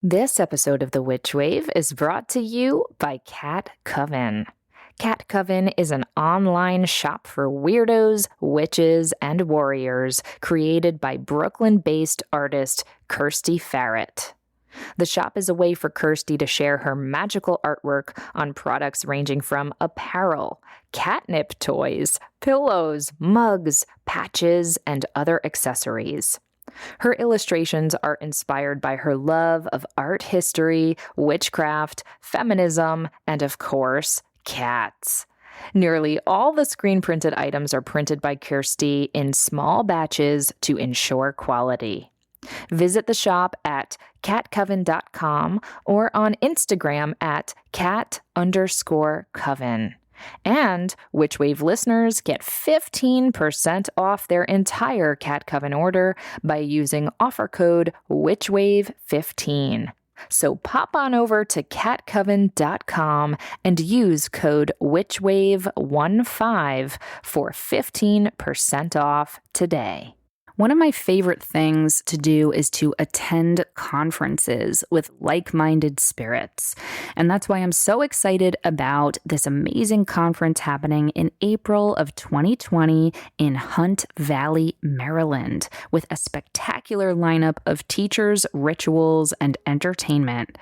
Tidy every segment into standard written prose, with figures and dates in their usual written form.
This episode of The Witch Wave is brought to you by Cat Coven. Cat Coven is an online shop for weirdos, witches, and warriors created by Brooklyn-based artist Kirsty Farrett. The shop is a way for Kirsty to share her magical artwork on products ranging from apparel, catnip toys, pillows, mugs, patches, and other accessories. Her illustrations are inspired by her love of art history, witchcraft, feminism, and of course, cats. Nearly all the screen-printed items are printed by Kirsty in small batches to ensure quality. Visit the shop at catcoven.com or on Instagram at cat_coven. And Witchwave listeners get 15% off their entire Cat Coven order by using offer code WitchWave15. So pop on over to catcoven.com and use code WitchWave15 for 15% off today. One of my favorite things to do is to attend conferences with like-minded spirits. And that's why I'm so excited about this amazing conference happening in April of 2020 in Hunt Valley, Maryland, with a spectacular lineup of teachers, rituals, and entertainment.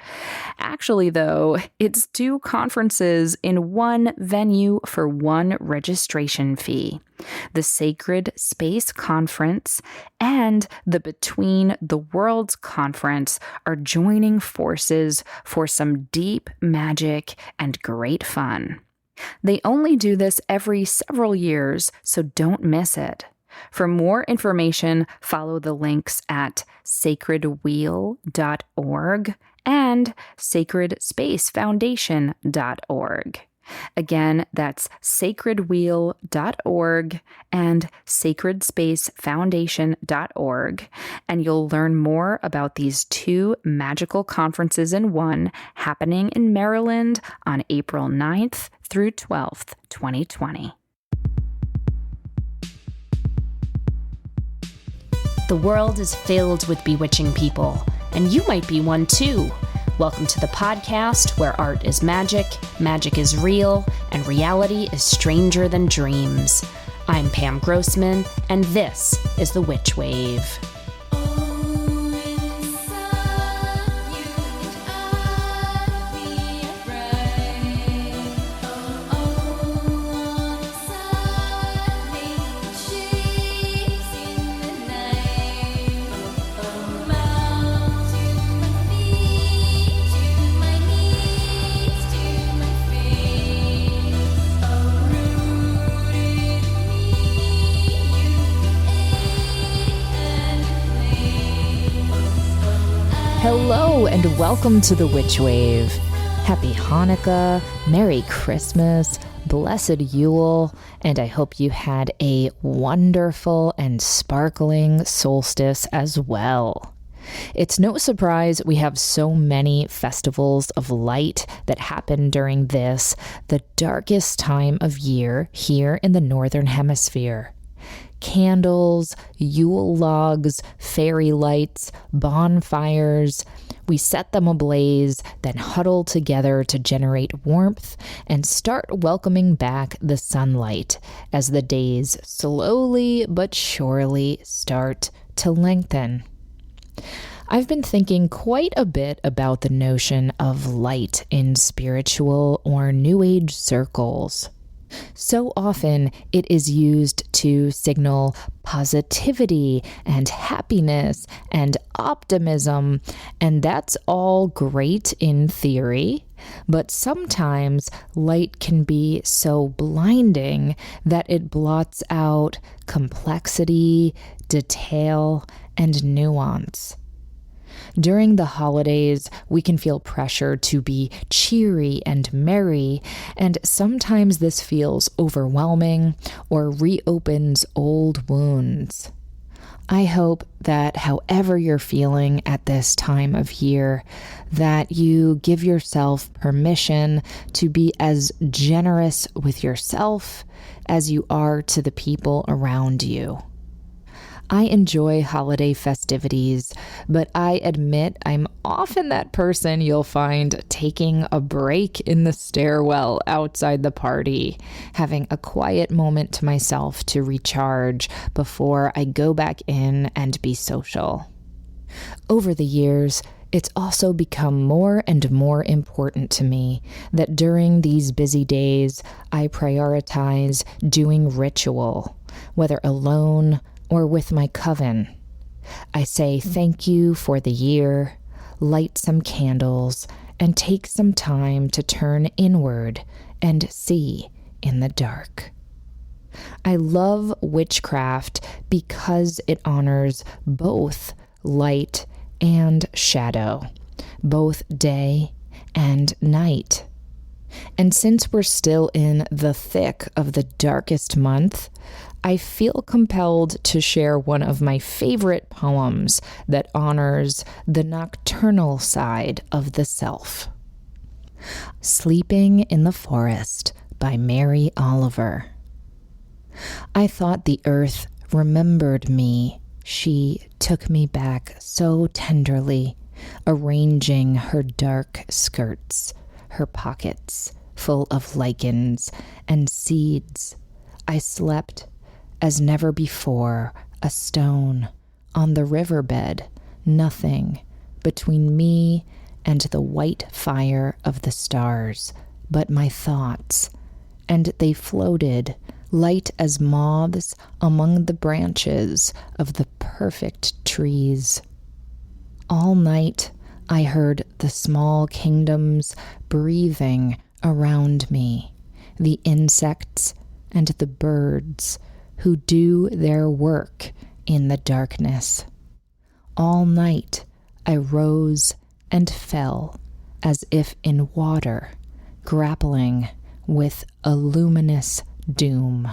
Actually, though, it's 2 conferences in one venue for one registration fee. The Sacred Space Conference and the Between the Worlds Conference are joining forces for some deep magic and great fun. They only do this every several years, so don't miss it. For more information, follow the links at sacredwheel.org and sacredspacefoundation.org. Again, that's sacredwheel.org and sacredspacefoundation.org, and you'll learn more about these 2 magical conferences in one happening in Maryland on April 9th through 12th, 2020. The world is filled with bewitching people, and you might be one too. Welcome to the podcast where art is magic, magic is real, and reality is stranger than dreams. I'm Pam Grossman, and this is The Witch Wave. Hello and welcome to the Witch Wave. Happy Hanukkah, Merry Christmas, Blessed Yule, and I hope you had a wonderful and sparkling solstice as well. It's no surprise we have so many festivals of light that happen during this, the darkest time of year here in the Northern Hemisphere. Candles, Yule logs, fairy lights, bonfires. We set them ablaze, then huddle together to generate warmth and start welcoming back the sunlight as the days slowly but surely start to lengthen. I've been thinking quite a bit about the notion of light in spiritual or New Age circles. So often it is used to signal positivity and happiness and optimism, and that's all great in theory, but sometimes light can be so blinding that it blots out complexity, detail, and nuance. During the holidays, we can feel pressure to be cheery and merry, and sometimes this feels overwhelming or reopens old wounds. I hope that however you're feeling at this time of year, that you give yourself permission to be as generous with yourself as you are to the people around you. I enjoy holiday festivities, but I admit I'm often that person you'll find taking a break in the stairwell outside the party, having a quiet moment to myself to recharge before I go back in and be social. Over the years, it's also become more and more important to me that during these busy days, I prioritize doing ritual, whether alone or with my coven. I say thank you for the year, light some candles, and take some time to turn inward and see in the dark. I love witchcraft because it honors both light and shadow, both day and night. And since we're still in the thick of the darkest month, I feel compelled to share one of my favorite poems that honors the nocturnal side of the self. Sleeping in the Forest by Mary Oliver. I thought the earth remembered me. She took me back so tenderly, arranging her dark skirts, her pockets full of lichens and seeds. I slept as never before, a stone on the riverbed, nothing between me and the white fire of the stars, but my thoughts, and they floated light as moths among the branches of the perfect trees. All night I heard the small kingdoms breathing around me, the insects and the birds who do their work in the darkness. All night I rose and fell as if in water, grappling with a luminous doom.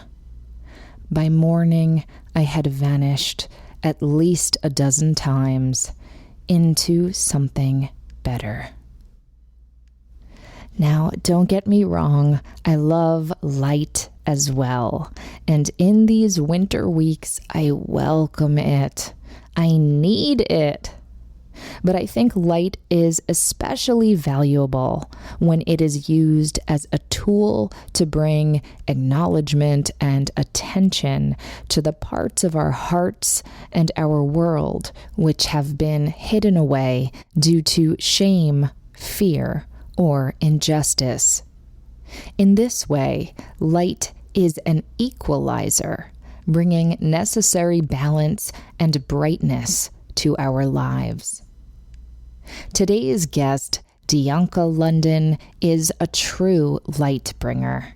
By morning I had vanished at least a dozen times into something better. Now, don't get me wrong, I love light as well, and in these winter weeks, I welcome it. I need it. But I think light is especially valuable when it is used as a tool to bring acknowledgement and attention to the parts of our hearts and our world which have been hidden away due to shame, fear, or injustice. In this way, light is an equalizer, bringing necessary balance and brightness to our lives. Today's guest, Dianca London, is a true light bringer.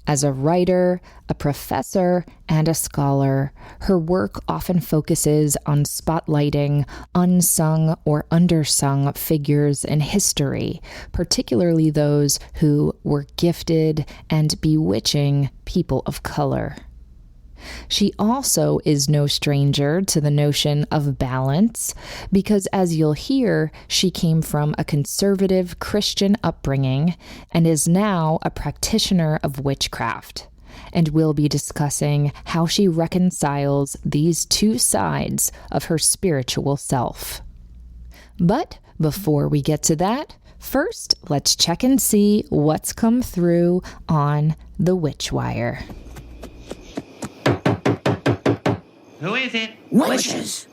As a writer, a professor, and a scholar, her work often focuses on spotlighting unsung or undersung figures in history, particularly those who were gifted and bewitching people of color. She also is no stranger to the notion of balance because, as you'll hear, she came from a conservative Christian upbringing and is now a practitioner of witchcraft. And we'll be discussing how she reconciles these two sides of her spiritual self. But before we get to that, first, let's check and see what's come through on the Witchwire. Who is it? Witches!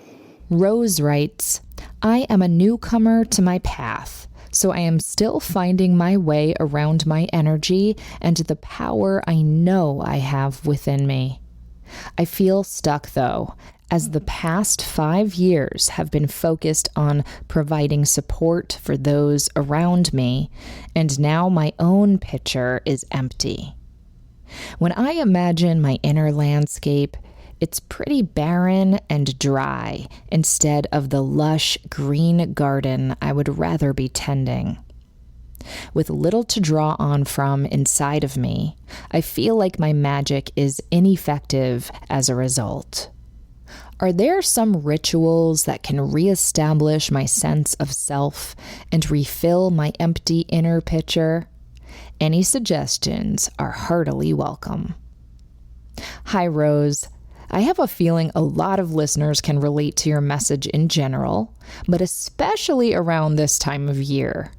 Rose writes, I am a newcomer to my path, so I am still finding my way around my energy and the power I know I have within me. I feel stuck, though, as the past 5 years have been focused on providing support for those around me, and now my own picture is empty. When I imagine my inner landscape, it's pretty barren and dry instead of the lush green garden I would rather be tending. With little to draw on from inside of me, I feel like my magic is ineffective as a result. Are there some rituals that can reestablish my sense of self and refill my empty inner pitcher? Any suggestions are heartily welcome. Hi, Rose. I have a feeling a lot of listeners can relate to your message in general, but especially around this time of year.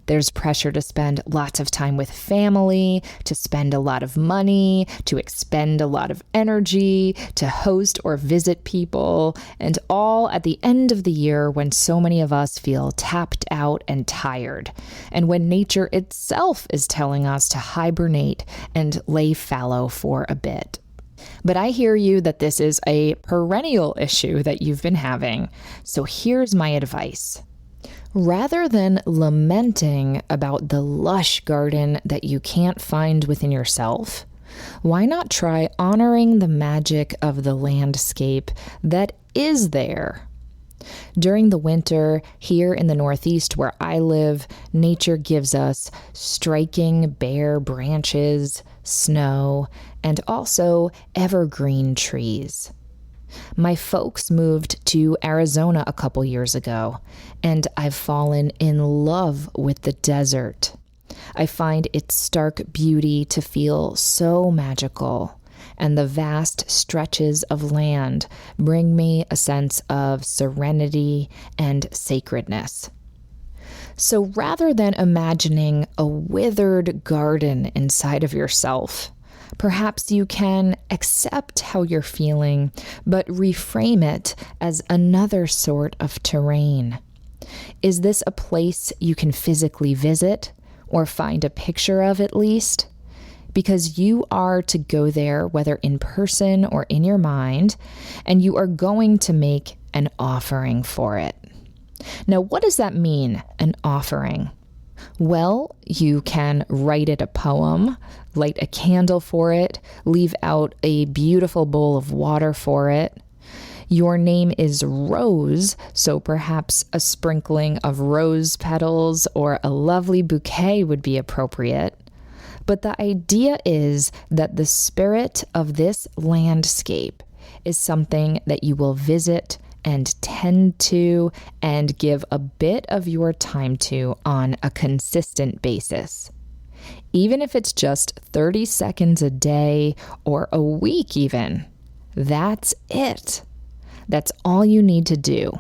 There's pressure to spend lots of time with family, to spend a lot of money, to expend a lot of energy, to host or visit people, and all at the end of the year when so many of us feel tapped out and tired, and when nature itself is telling us to hibernate and lay fallow for a bit. But I hear you that this is a perennial issue that you've been having, so here's my advice. Rather than lamenting about the lush garden that you can't find within yourself, why not try honoring the magic of the landscape that is there? During the winter, here in the Northeast where I live, nature gives us striking bare branches, snow, and also evergreen trees. My folks moved to Arizona a couple years ago, and I've fallen in love with the desert. I find its stark beauty to feel so magical, and the vast stretches of land bring me a sense of serenity and sacredness. So rather than imagining a withered garden inside of yourself, perhaps you can accept how you're feeling, but reframe it as another sort of terrain. Is this a place you can physically visit, or find a picture of at least? Because you are to go there, whether in person or in your mind, and you are going to make an offering for it. Now, what does that mean, an offering? Well, you can write it a poem, light a candle for it, leave out a beautiful bowl of water for it. Your name is Rose, so perhaps a sprinkling of rose petals or a lovely bouquet would be appropriate. But the idea is that the spirit of this landscape is something that you will visit and tend to and give a bit of your time to on a consistent basis. Even if it's just 30 seconds a day or a week even, that's it. That's all you need to do.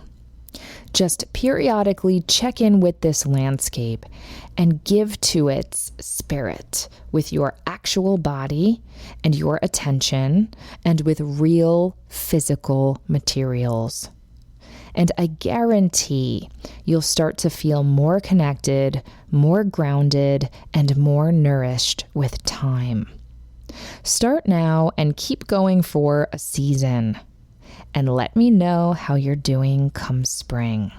Just periodically check in with this landscape and give to its spirit with your actual body and your attention and with real physical materials. And I guarantee you'll start to feel more connected, more grounded, and more nourished with time. Start now and keep going for a season. And let me know how you're doing come spring.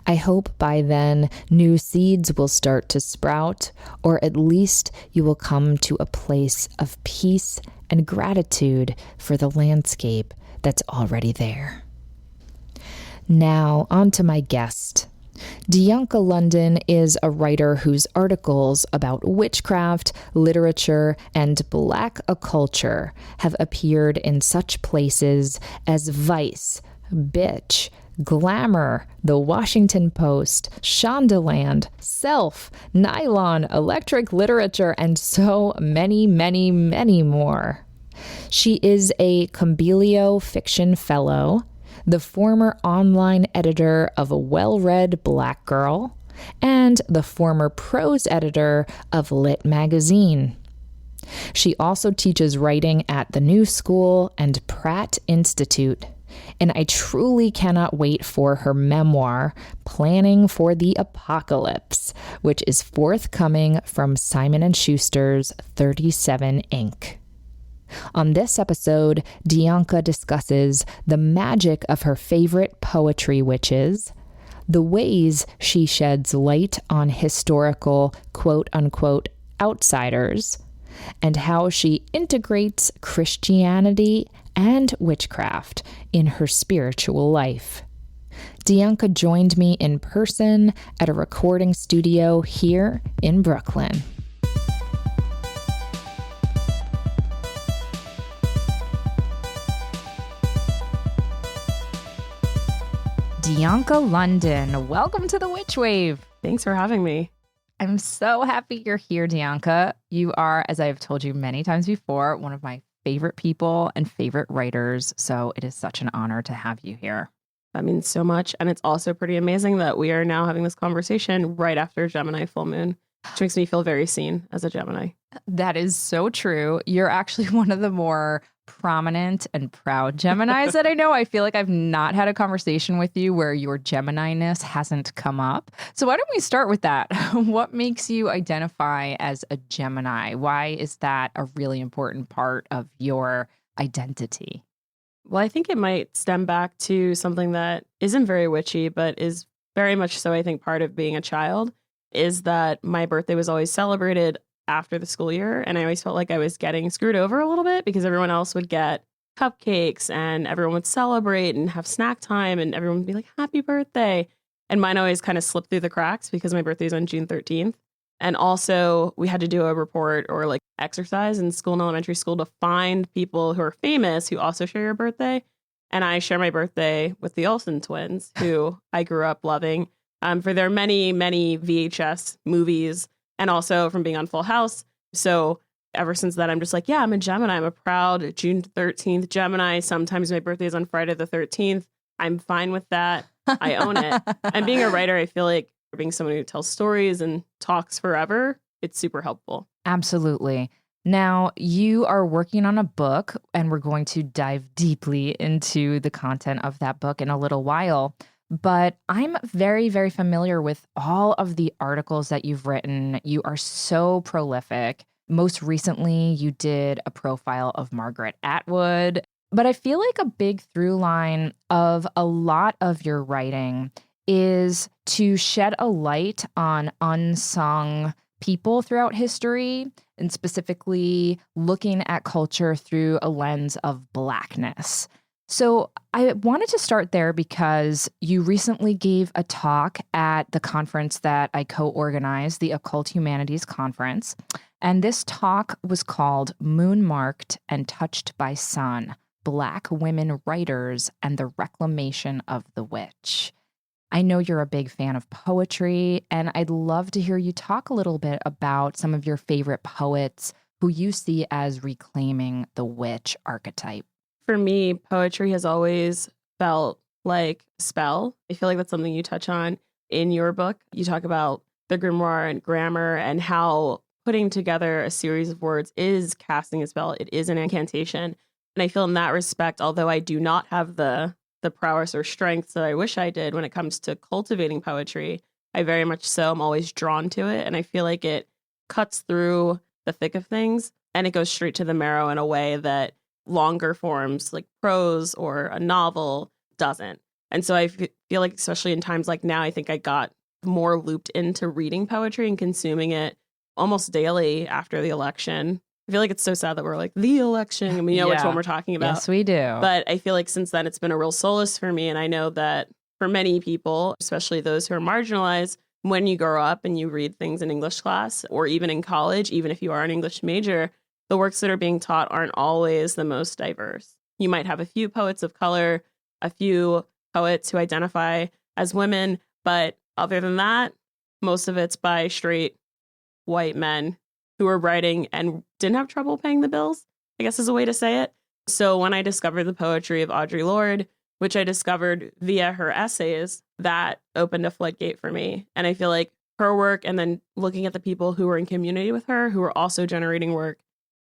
I hope by then new seeds will start to sprout, or at least you will come to a place of peace and gratitude for the landscape that's already there. Now, on to my guest. Dianca London is a writer whose articles about witchcraft, literature, and Black occulture have appeared in such places as Vice, Bitch, Glamour, The Washington Post, Shondaland, Self, Nylon, Electric Literature, and so many, many, many more. She is a Kimbilio Fiction Fellow, the former online editor of A Well-Read Black Girl, and the former prose editor of Lit magazine. She also teaches writing at the New School and Pratt Institute, and I truly cannot wait for her memoir, Planning for the Apocalypse, which is forthcoming from Simon Schuster's 37 Inc. On this episode, Dianca discusses the magic of her favorite poetry witches, the ways she sheds light on historical quote-unquote outsiders, and how she integrates Christianity and witchcraft in her spiritual life. Dianca joined me in person at a recording studio here in Brooklyn. Dianca London, welcome to the Witch Wave. Thanks for having me. I'm so happy you're here, Dianca. You are, as I've told you many times before, one of my favorite people and favorite writers. So it is such an honor to have you here. That means so much. And it's also pretty amazing that we are now having this conversation right after Gemini full moon, which makes me feel very seen as a Gemini. That is so true. You're actually one of the more prominent and proud Geminis that I know. I feel like I've not had a conversation with you where your Gemini-ness hasn't come up. So why don't we start with that? What makes you identify as a Gemini? Why is that a really important part of your identity? Well, I think it might stem back to something that isn't very witchy, but is very much so, I think, part of being a child, is that my birthday was always celebrated after the school year. And I always felt like I was getting screwed over a little bit because everyone else would get cupcakes and everyone would celebrate and have snack time and everyone would be like, happy birthday. And mine always kind of slipped through the cracks because my birthday is on June 13th. And also we had to do a report or like exercise in school and elementary school to find people who are famous who also share your birthday. And I share my birthday with the Olsen twins, who I grew up loving for their many, many VHS movies and also from being on Full House. So ever since then, I'm just like, yeah, I'm a Gemini. I'm a proud June 13th Gemini. Sometimes my birthday is on Friday the 13th. I'm fine with that. I own it. And being a writer, I feel like being someone who tells stories and talks forever, it's super helpful. Absolutely. Now, you are working on a book, and we're going to dive deeply into the content of that book in a little while. But I'm very, very familiar with all of the articles that you've written. You are so prolific. Most recently, you did a profile of Margaret Atwood. But I feel like a big through line of a lot of your writing is to shed a light on unsung people throughout history, and specifically looking at culture through a lens of Blackness. So I wanted to start there because you recently gave a talk at the conference that I co-organized, the Occult Humanities Conference. And this talk was called Moon-Marked and Touched by Sun, Black Women Writers and the Reclamation of the Witch. I know you're a big fan of poetry, and I'd love to hear you talk a little bit about some of your favorite poets who you see as reclaiming the witch archetype. For me, poetry has always felt like a spell. I feel like that's something you touch on in your book. You talk about the grimoire and grammar and how putting together a series of words is casting a spell. It is an incantation. And I feel in that respect, although I do not have the prowess or strength that I wish I did when it comes to cultivating poetry, I very much so am always drawn to it. And I feel like it cuts through the thick of things and it goes straight to the marrow in a way that longer forms like prose or a novel doesn't. And so I feel like, especially in times like now, I think I got more looped into reading poetry and consuming it almost daily after the election. I feel like it's so sad that we're like, the election, and we know which one we're talking about. Yes, we do. But I feel like since then, it's been a real solace for me. And I know that for many people, especially those who are marginalized, when you grow up and you read things in English class or even in college, even if you are an English major, the works that are being taught aren't always the most diverse. You might have a few poets of color, a few poets who identify as women, but other than that, most of it's by straight white men who were writing and didn't have trouble paying the bills, I guess is a way to say it. So when I discovered the poetry of Audre Lorde, which I discovered via her essays, that opened a floodgate for me. And I feel like her work and then looking at the people who were in community with her, who were also generating work,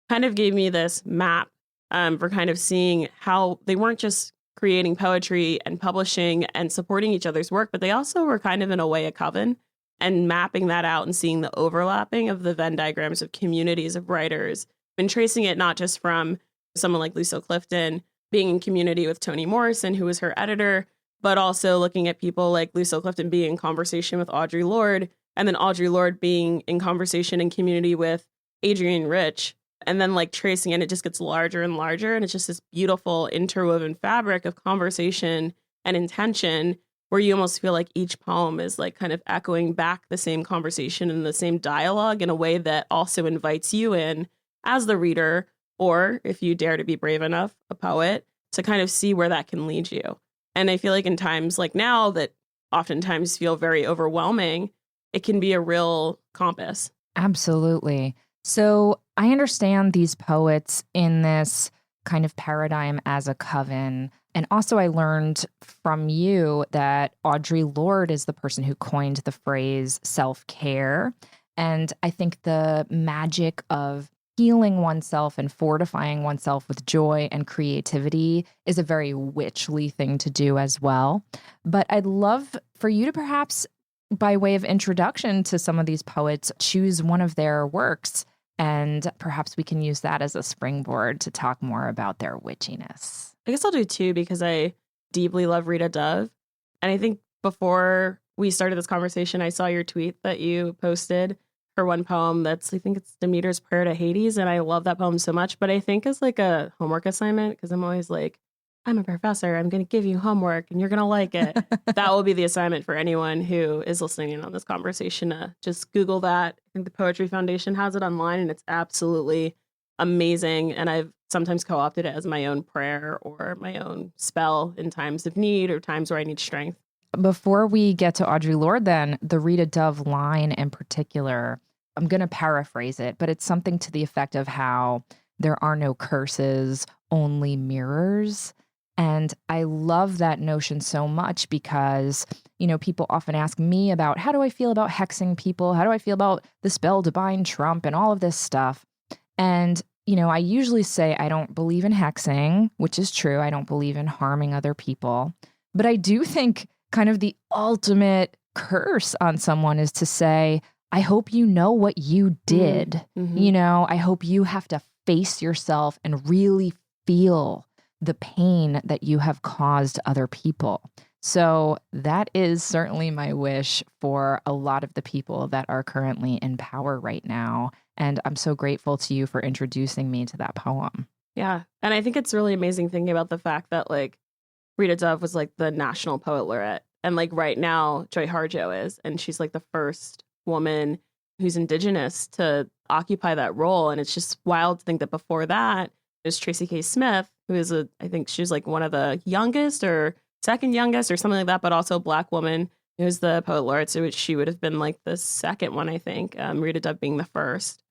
kind of gave me this map for kind of seeing how they weren't just creating poetry and publishing and supporting each other's work, but they also were kind of in a way a coven. And mapping that out and seeing the overlapping of the Venn diagrams of communities of writers and tracing it not just from someone like Lucille Clifton being in community with Toni Morrison, who was her editor, but also looking at people like Lucille Clifton being in conversation with Audre Lorde, and then Audre Lorde being in conversation and community with Adrienne Rich, and then like tracing it, it just gets larger and larger. And it's just this beautiful interwoven fabric of conversation and intention where you almost feel like each poem is like kind of echoing back the same conversation and the same dialogue in a way that also invites you in as the reader, or if you dare to be brave enough, a poet, to kind of see where that can lead you. And I feel like in times like now that oftentimes feel very overwhelming, it can be a real compass. Absolutely. So I understand these poets in this kind of paradigm as a coven. And also I learned from you that Audre Lorde is the person who coined the phrase self-care. And I think the magic of healing oneself and fortifying oneself with joy and creativity is a very witchly thing to do as well. But I'd love for you to perhaps, by way of introduction to some of these poets, choose one of their works. And perhaps we can use that as a springboard to talk more about their witchiness. I guess I'll do two because I deeply love Rita Dove. And I think before we started this conversation, I saw your tweet that you posted, her one poem I think it's Demeter's Prayer to Hades. And I love that poem so much. But I think as like a homework assignment, because I'm always like, I'm a professor, I'm going to give you homework and you're going to like it. That will be the assignment for anyone who is listening in on this conversation. Just Google that. I think the Poetry Foundation has it online and it's absolutely amazing. And I've sometimes co-opted it as my own prayer or my own spell in times of need or times where I need strength. Before we get to Audre Lorde, then, the Rita Dove line in particular, I'm going to paraphrase it, but it's something to the effect of how there are no curses, only mirrors. And I love that notion so much because, you know, people often ask me about how do I feel about hexing people? How do I feel about the spell to bind Trump and all of this stuff? And, you know, I usually say I don't believe in hexing, which is true. I don't believe in harming other people. But I do think kind of the ultimate curse on someone is to say, I hope you know what you did. Mm-hmm. You know, I hope you have to face yourself and really feel the pain that you have caused other people. So that is certainly my wish for a lot of the people that are currently in power right now. And I'm so grateful to you for introducing me to that poem. Yeah. And I think it's really amazing thinking about the fact that like Rita Dove was like the national poet laureate. And like right now, Joy Harjo is. And she's like the first woman who's indigenous to occupy that role. And it's just wild to think that before that, there's Tracy K. Smith, who is I think she was like one of the youngest or second youngest or something like that, but also a Black woman who's the poet laureate. So she would have been like the second one, I think, Rita Dove being the first.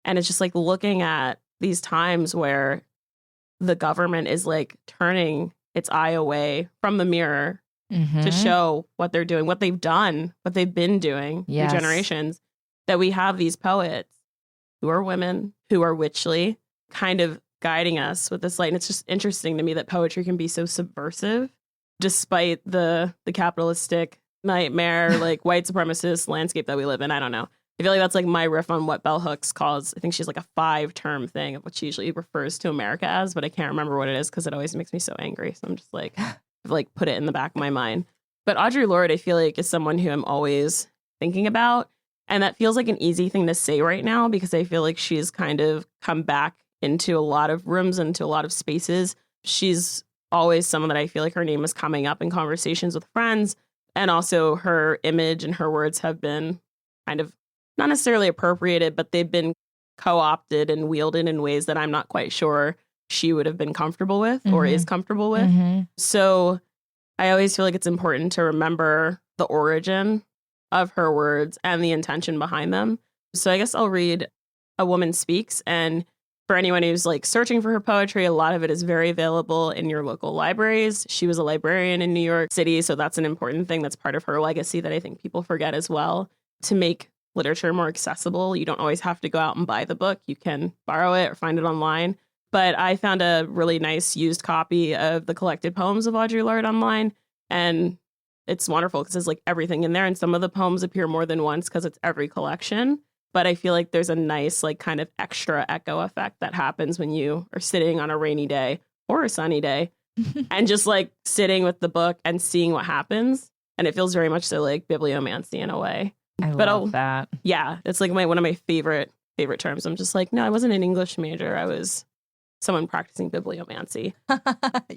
And it's just like looking at these times where the government is like turning its eye away from the mirror to show what they're doing, what they've done, what they've been doing through generations, that we have these poets who are women, who are witchly, kind of guiding us with this light. And it's just interesting to me that poetry can be so subversive despite the capitalistic nightmare, like white supremacist landscape that we live in. I don't know. I feel like that's like my riff on what Bell Hooks calls, I think she's like a 5-term thing of what she usually refers to America as, but I can't remember what it is because it always makes me so angry. So I'm just like, put it in the back of my mind. But Audre Lorde, I feel like, is someone who I'm always thinking about. And that feels like an easy thing to say right now because I feel like she's kind of come back into a lot of rooms, into a lot of spaces. She's always someone that I feel like her name is coming up in conversations with friends. And also her image and her words have been kind of not necessarily appropriated, but they've been co-opted and wielded in ways that I'm not quite sure she would have been comfortable with or is comfortable with. So I always feel like it's important to remember the origin of her words and the intention behind them. So I guess I'll read A Woman Speaks. And for anyone who's like searching for her poetry, a lot of it is very available in your local libraries. She was a librarian in New York City, so that's an important thing that's part of her legacy that I think people forget as well. To make literature more accessible, you don't always have to go out and buy the book. You can borrow it or find it online. But I found a really nice used copy of the collected poems of Audre Lorde online, and it's wonderful because there's like everything in there, and some of the poems appear more than once because it's every collection. But I feel like there's a nice like kind of extra echo effect that happens when you are sitting on a rainy day or a sunny day and just like sitting with the book and seeing what happens. And it feels very much so like bibliomancy in a way. I love that. Yeah, it's like one of my favorite terms. I'm just like, no, I wasn't an English major. I was someone practicing bibliomancy.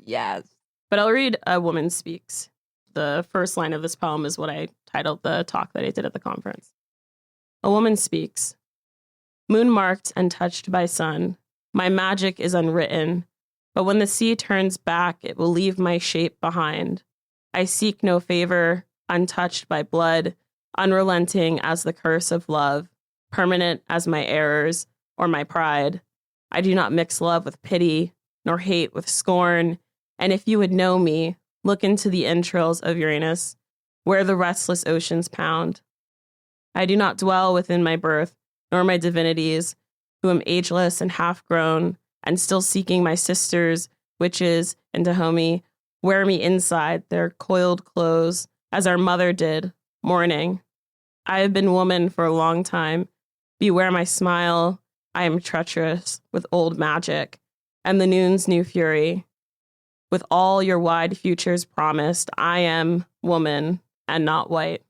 Yes. But I'll read A Woman Speaks. The first line of this poem is what I titled the talk that I did at the conference. A woman speaks. Moon marked and touched by sun, my magic is unwritten, but when the sea turns back, it will leave my shape behind. I seek no favor, untouched by blood, unrelenting as the curse of love, permanent as my errors, or my pride. I do not mix love with pity, nor hate with scorn. And if you would know me, look into the entrails of Uranus, where the restless oceans pound. I do not dwell within my birth, nor my divinities, who am ageless and half-grown, and still seeking my sisters, witches, and Dahomey, wear me inside their coiled clothes, as our mother did, mourning. I have been woman for a long time. Beware my smile. I am treacherous with old magic, and the noon's new fury. With all your wide futures promised, I am woman and not white.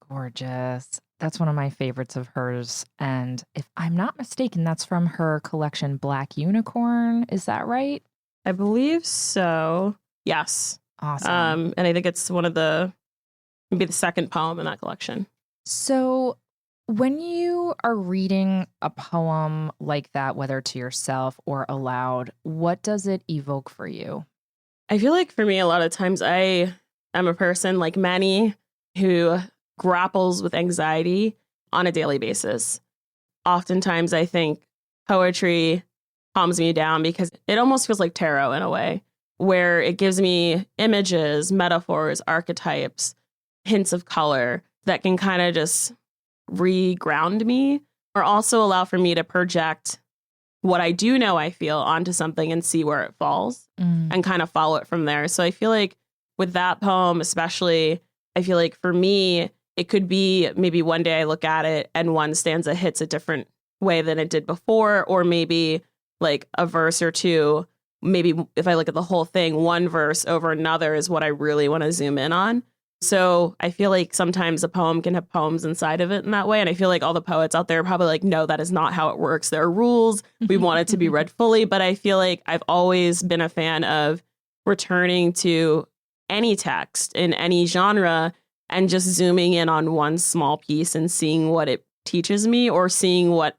Gorgeous. That's one of my favorites of hers. And if I'm not mistaken, that's from her collection Black Unicorn. Is that right? I believe so. Yes. Awesome. And I think it's maybe the second poem in that collection. So when you are reading a poem like that, whether to yourself or aloud, what does it evoke for you? I feel like for me, a lot of times I am a person like many who grapples with anxiety on a daily basis. Oftentimes I think poetry calms me down because it almost feels like tarot in a way, where it gives me images, metaphors, archetypes, hints of color that can kind of just re-ground me, or also allow for me to project what I do know I feel onto something and see where it falls and kind of follow it from there. So I feel like with that poem especially, I feel like for me, it could be maybe one day I look at it and one stanza hits a different way than it did before, or maybe like a verse or two. Maybe if I look at the whole thing, one verse over another is what I really want to zoom in on. So I feel like sometimes a poem can have poems inside of it in that way. And I feel like all the poets out there are probably like, no, that is not how it works. There are rules. We want it to be read fully. But I feel like I've always been a fan of returning to any text in any genre and just zooming in on one small piece and seeing what it teaches me, or seeing what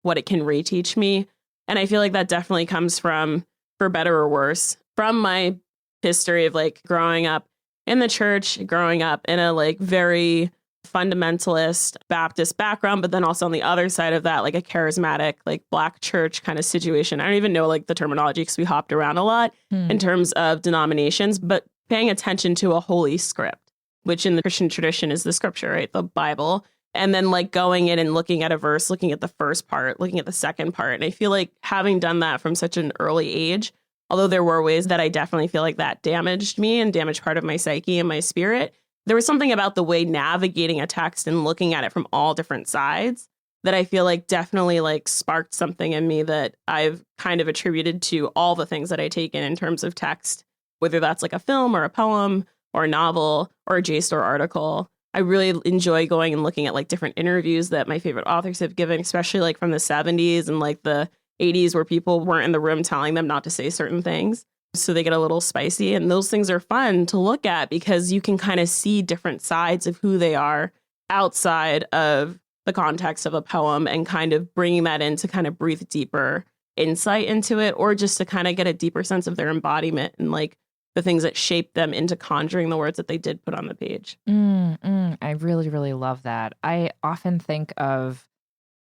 it can reteach me. And I feel like that definitely comes from, for better or worse, from my history of like growing up in the church, growing up in a like very fundamentalist Baptist background, but then also on the other side of that, like a charismatic, like Black church kind of situation. I don't even know like the terminology because we hopped around a lot in terms of denominations, but paying attention to a holy script, which in the Christian tradition is the scripture, right? The Bible. And then like going in and looking at a verse, looking at the first part, looking at the second part. And I feel like having done that from such an early age, although there were ways that I definitely feel like that damaged me and damaged part of my psyche and my spirit, there was something about the way navigating a text and looking at it from all different sides that I feel like definitely like sparked something in me that I've kind of attributed to all the things that I take in terms of text, whether that's like a film or a poem or a novel or a JSTOR article. I really enjoy going and looking at like different interviews that my favorite authors have given, especially like from the 70s and like the 80s, where people weren't in the room telling them not to say certain things. So they get a little spicy, and those things are fun to look at because you can kind of see different sides of who they are outside of the context of a poem, and kind of bringing that in to kind of breathe deeper insight into it, or just to kind of get a deeper sense of their embodiment and like the things that shaped them into conjuring the words that they did put on the page. I really, really love that. I often think of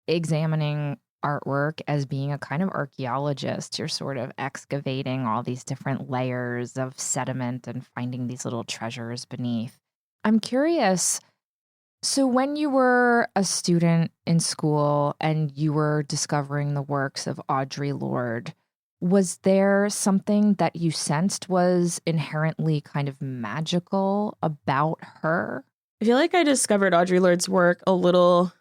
examining artwork as being a kind of archaeologist. You're sort of excavating all these different layers of sediment and finding these little treasures beneath. I'm curious, so when you were a student in school and you were discovering the works of Audre Lorde, was there something that you sensed was inherently kind of magical about her? I feel like I discovered Audre Lorde's work a little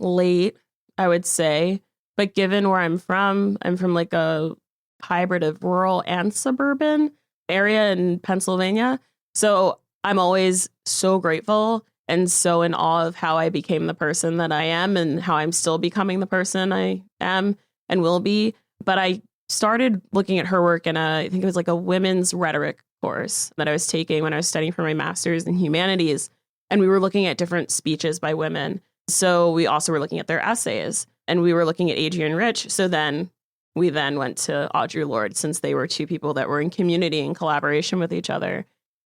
late, I would say. But given where I'm from like a hybrid of rural and suburban area in Pennsylvania. So I'm always so grateful and so in awe of how I became the person that I am and how I'm still becoming the person I am and will be. But I started looking at her work in I think it was like a women's rhetoric course that I was taking when I was studying for my master's in humanities. And we were looking at different speeches by women. So we also were looking at their essays, and we were looking at Adrienne Rich. So then we went to Audre Lorde, since they were two people that were in community and collaboration with each other.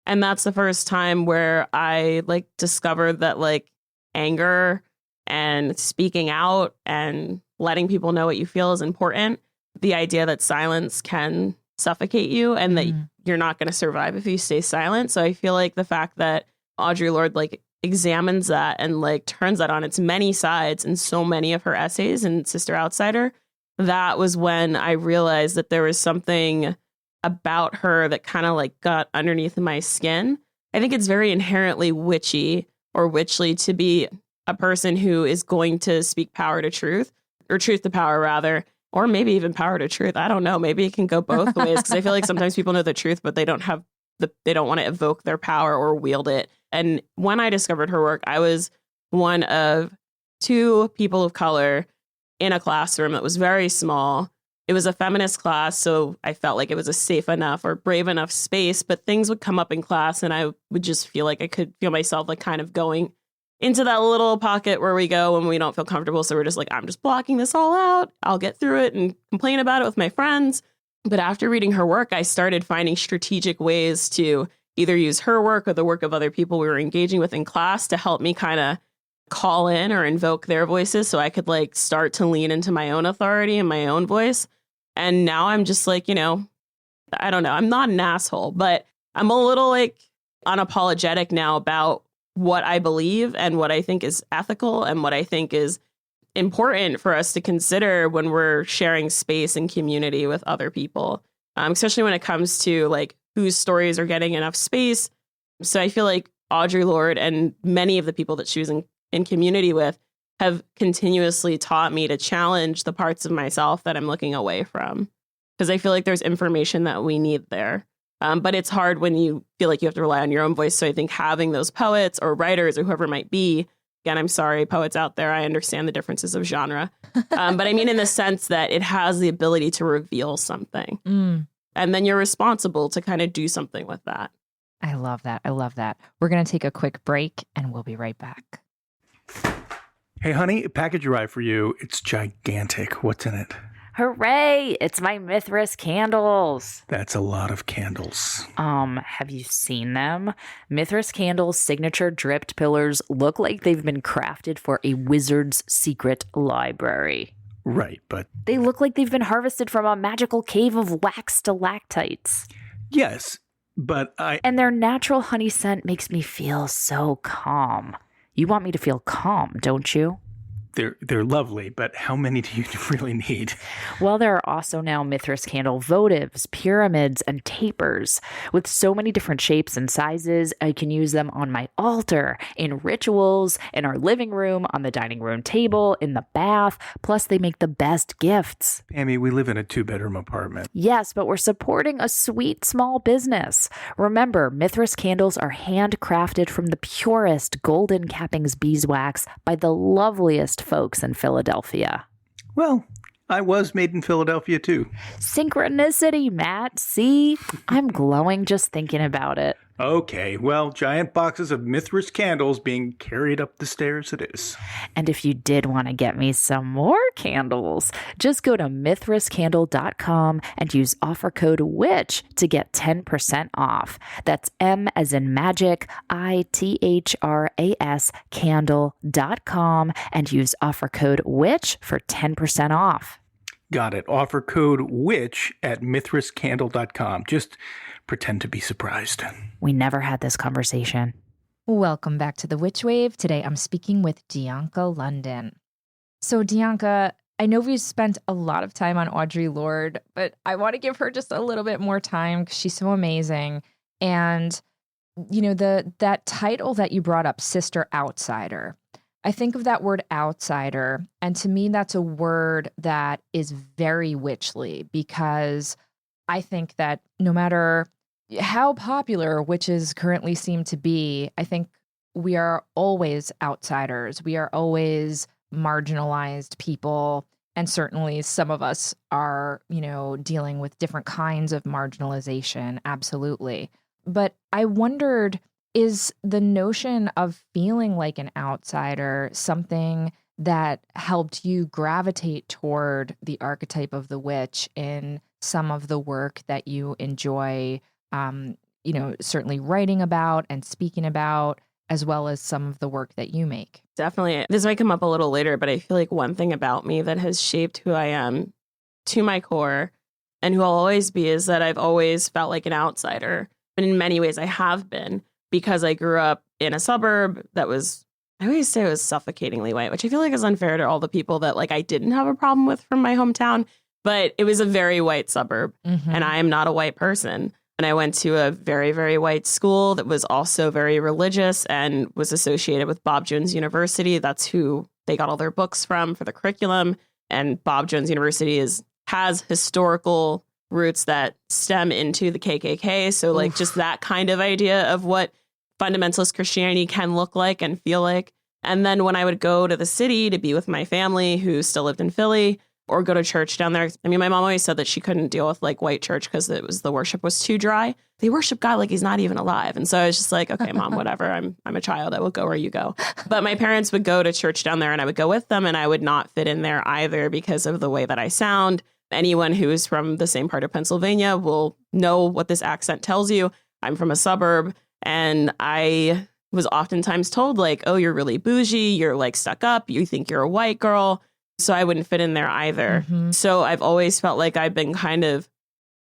And that's the first time where I like discovered that like anger and speaking out and letting people know what you feel is important. The idea that silence can suffocate you and that you're not going to survive if you stay silent. So I feel like the fact that Audre Lorde like examines that and like turns that on its many sides in so many of her essays in Sister Outsider, that was when I realized that there was something about her that kind of like got underneath my skin. I think it's very inherently witchy or witchly to be a person who is going to speak power to truth, or truth to power rather, or maybe even power to truth. I don't know. Maybe it can go both ways, because I feel like sometimes people know the truth, but they don't want to evoke their power or wield it. And when I discovered her work, I was one of 2 people of color in a classroom that was very small. It was a feminist class, so I felt like it was a safe enough or brave enough space, but things would come up in class and I would just feel like I could feel myself like kind of going into that little pocket where we go when we don't feel comfortable. So we're just like, I'm just blocking this all out. I'll get through it and complain about it with my friends. But after reading her work, I started finding strategic ways to either use her work or the work of other people we were engaging with in class to help me kind of call in or invoke their voices so I could like start to lean into my own authority and my own voice. And now I'm just like, I don't know. I'm not an asshole, but I'm a little like unapologetic now about what I believe and what I think is ethical and what I think is important for us to consider when we're sharing space and community with other people, especially when it comes to like whose stories are getting enough space. So I feel like Audre Lorde and many of the people that she was in community with have continuously taught me to challenge the parts of myself that I'm looking away from, because I feel like there's information that we need there. But it's hard when you feel like you have to rely on your own voice. So I think having those poets or writers or whoever it might be, again, I'm sorry, poets out there, I understand the differences of genre. But I mean, in the sense that it has the ability to reveal something. And then you're responsible to kind of do something with that. I love that. I love that. We're going to take a quick break and we'll be right back. Hey, honey, a package arrived for you. It's gigantic. What's in it? Hooray! It's my Mithras candles. That's a lot of candles. Have you seen them? Mithras candles' signature dripped pillars look like they've been crafted for a wizard's secret library. Right, but... They look like they've been harvested from a magical cave of wax stalactites. Yes, but And their natural honey scent makes me feel so calm. You want me to feel calm, don't you? They're lovely, but how many do you really need? Well, there are also now Mithras candle votives, pyramids, and tapers. With so many different shapes and sizes, I can use them on my altar, in rituals, in our living room, on the dining room table, in the bath. Plus, they make the best gifts. Pammy, we live in a 2-bedroom apartment. Yes, but we're supporting a sweet small business. Remember, Mithras candles are handcrafted from the purest golden cappings beeswax by the loveliest folks in Philadelphia. Well, I was made in Philadelphia too. Synchronicity, Matt. See? I'm glowing just thinking about it. Okay, well, giant boxes of Mithras candles being carried up the stairs it is. And if you did want to get me some more candles, just go to mithrascandle.com and use offer code WITCH to get 10% off. That's M as in magic, ITHRAS candle.com and use offer code WITCH for 10% off. Got it. Offer code WITCH at mithrascandle.com. Just pretend to be surprised. We never had this conversation. Welcome back to the Witch Wave. Today I'm speaking with Dianca London. So Dianca, I know we've spent a lot of time on Audre Lorde, but I want to give her just a little bit more time because she's so amazing. And, you know, that title that you brought up, Sister Outsider, I think of that word outsider, and to me, that's a word that is very witchly, because I think that no matter how popular witches currently seem to be, I think we are always outsiders. We are always marginalized people. And certainly some of us are, you know, dealing with different kinds of marginalization. Absolutely. But I wondered, is the notion of feeling like an outsider something that helped you gravitate toward the archetype of the witch in some of the work that you enjoy, you know, certainly writing about and speaking about? as well as some of the work that you make. Definitely. This might come up a little later, but I feel like one thing about me that has shaped who I am to my core and who I'll always be is that I've always felt like an outsider. And in many ways I have been, because I grew up in a suburb that was, I always say it was suffocatingly white, which I feel like is unfair to all the people that like I didn't have a problem with from my hometown, but it was a very white suburb and I am not a white person. And I went to a very, very white school that was also very religious and was associated with Bob Jones University. That's who they got all their books from for the curriculum. And Bob Jones University has historical roots that stem into the KKK. So like just that kind of idea of what fundamentalist Christianity can look like and feel like. And then when I would go to the city to be with my family who still lived in Philly, or go to church down there. I mean, my mom always said that she couldn't deal with like white church because the worship was too dry. They worship God like he's not even alive. And so I was just like, okay, Mom, whatever. I'm a child. I will go where you go. But my parents would go to church down there and I would go with them and I would not fit in there either because of the way that I sound. Anyone who is from the same part of Pennsylvania will know what this accent tells you. I'm from a suburb and I was oftentimes told like, oh, you're really bougie. You're like stuck up. You think you're a white girl. So I wouldn't fit in there either. So I've always felt like I've been kind of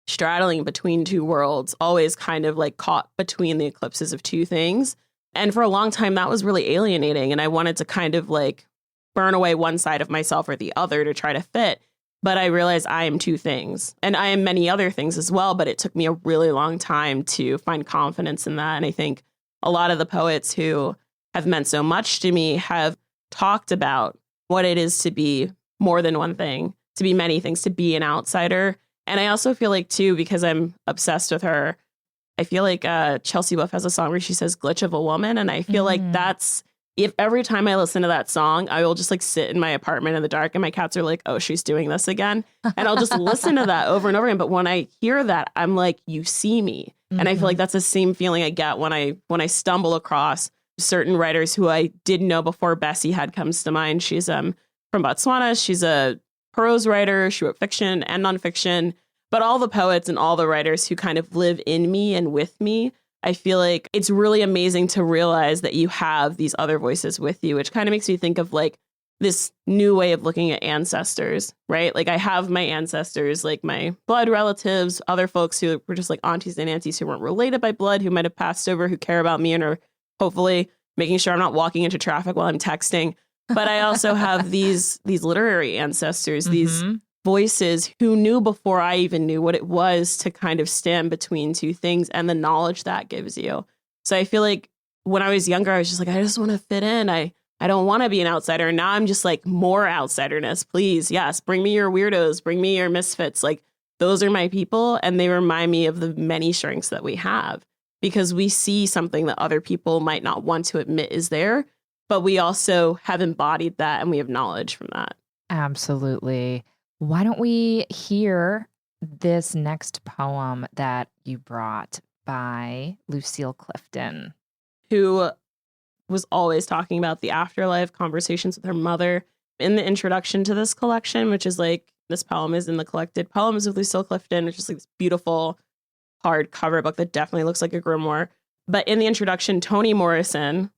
straddling between two worlds, always kind of like caught between the eclipses of two things. And for a long time, that was really alienating. And I wanted to kind of like burn away one side of myself or the other to try to fit. But I realized I am two things and I am many other things as well. But it took me a really long time to find confidence in that. And I think a lot of the poets who have meant so much to me have talked about what it is to be more than one thing, to be many things, to be an outsider. And I also feel like, too, because I'm obsessed with her, I feel like Chelsea Wolfe has a song where she says glitch of a woman. And I feel like that's, if every time I listen to that song, I will just like sit in my apartment in the dark and my cats are like, oh, she's doing this again. And I'll just listen to that over and over again. But when I hear that, I'm like, you see me. And I feel like that's the same feeling I get when I stumble across certain writers who I didn't know before. Bessie Head comes to mind. She's from Botswana. She's a prose writer. She wrote fiction and nonfiction. But all the poets and all the writers who kind of live in me and with me, I feel like it's really amazing to realize that you have these other voices with you, which kind of makes me think of like this new way of looking at ancestors, right? Like I have my ancestors, like my blood relatives, other folks who were just like aunties and aunties who weren't related by blood, who might have passed over, who care about me and are hopefully making sure I'm not walking into traffic while I'm texting. But I also have these literary ancestors, these voices who knew before I even knew what it was to kind of stand between two things and the knowledge that gives you. So I feel like when I was younger, I was just like, I just want to fit in. I don't want to be an outsider. And now I'm just like, more outsiderness, please. Yes, bring me your weirdos, bring me your misfits. Like those are my people. And they remind me of the many strengths that we have. Because we see something that other people might not want to admit is there, but we also have embodied that and we have knowledge from that. Absolutely. Why don't we hear this next poem that you brought by Lucille Clifton, who was always talking about the afterlife, conversations with her mother. In the introduction to this collection, which is like, this poem is in the collected poems of Lucille Clifton, which is like this beautiful hardcover book that definitely looks like a grimoire. But in the introduction, Toni Morrison,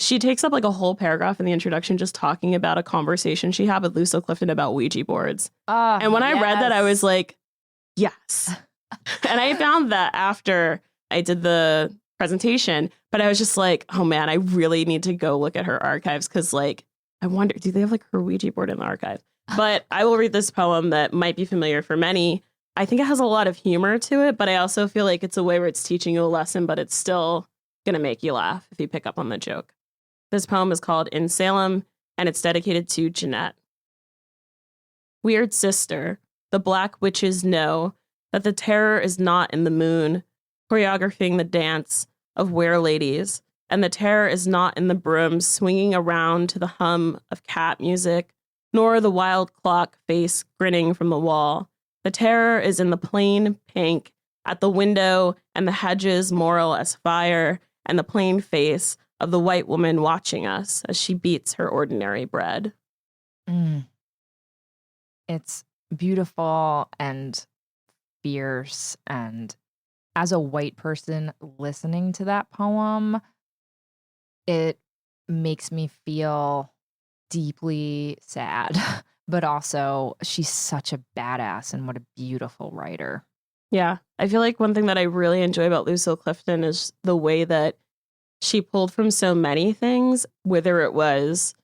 she takes up like a whole paragraph in the introduction just talking about a conversation she had with Lucille Clifton about Ouija boards. And when I read that, I was like, yes. And I found that after I did the presentation, but I was just like, oh man, I really need to go look at her archives because like, I wonder, do they have like her Ouija board in the archive? But I will read this poem that might be familiar for many. I think it has a lot of humor to it, but I also feel like it's a way where it's teaching you a lesson, but it's still going to make you laugh if you pick up on the joke. This poem is called In Salem, and it's dedicated to Jeanette. Weird sister, the black witches know that the terror is not in the moon, choreographing the dance of were-ladies, and the terror is not in the brooms swinging around to the hum of cat music, nor the wild clock face grinning from the wall. The terror is in the plain pink at the window and the hedges moral as fire and the plain face of the white woman watching us as she beats her ordinary bread. It's beautiful and fierce, and as a white person listening to that poem, it makes me feel deeply sad, but also she's such a badass and what a beautiful writer. Yeah. I feel like one thing that I really enjoy about Lucille Clifton is the way that she pulled from so many things, whether it was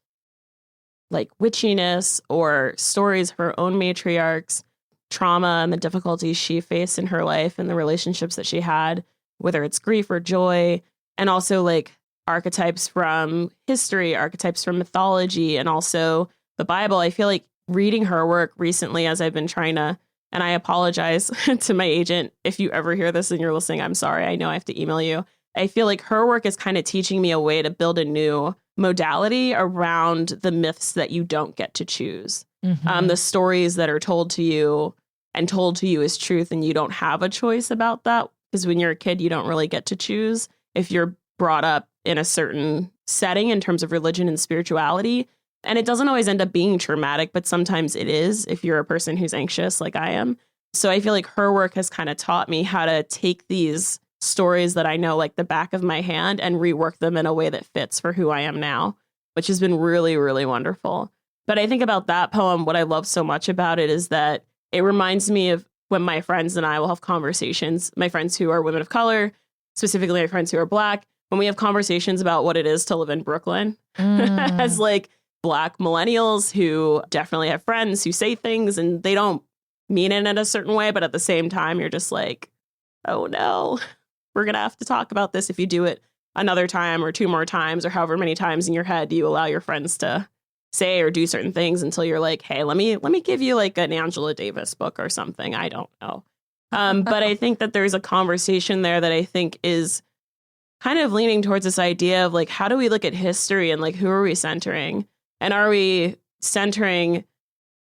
like witchiness or stories of her own matriarchs, trauma and the difficulties she faced in her life and the relationships that she had, whether it's grief or joy, and also like archetypes from history, archetypes from mythology, and also the Bible. I feel like reading her work recently as I've been trying to, and I apologize to my agent if you ever hear this and you're listening, I'm sorry. I know I have to email you. I feel like her work is kind of teaching me a way to build a new modality around the myths that you don't get to choose. The stories that are told to you and told to you as truth, and you don't have a choice about that. Because when you're a kid, you don't really get to choose if you're brought up in a certain setting in terms of religion and spirituality. And it doesn't always end up being traumatic, but sometimes it is if you're a person who's anxious like I am. So I feel like her work has kind of taught me how to take these stories that I know like the back of my hand and rework them in a way that fits for who I am now, which has been really, really wonderful. But I think about that poem, what I love so much about it is that it reminds me of when my friends and I will have conversations, my friends who are women of color, specifically my friends who are Black, when we have conversations about what it is to live in Brooklyn as like Black millennials who definitely have friends who say things and they don't mean it in a certain way. But at the same time, you're just like, oh, no, we're going to have to talk about this. If you do it another time or two more times or however many times in your head you allow your friends to say or do certain things until you're like, hey, let me give you like an Angela Davis book or something. I don't know. But I think that there's a conversation there that I think is kind of leaning towards this idea of like, how do we look at history and like, who are we centering? And are we centering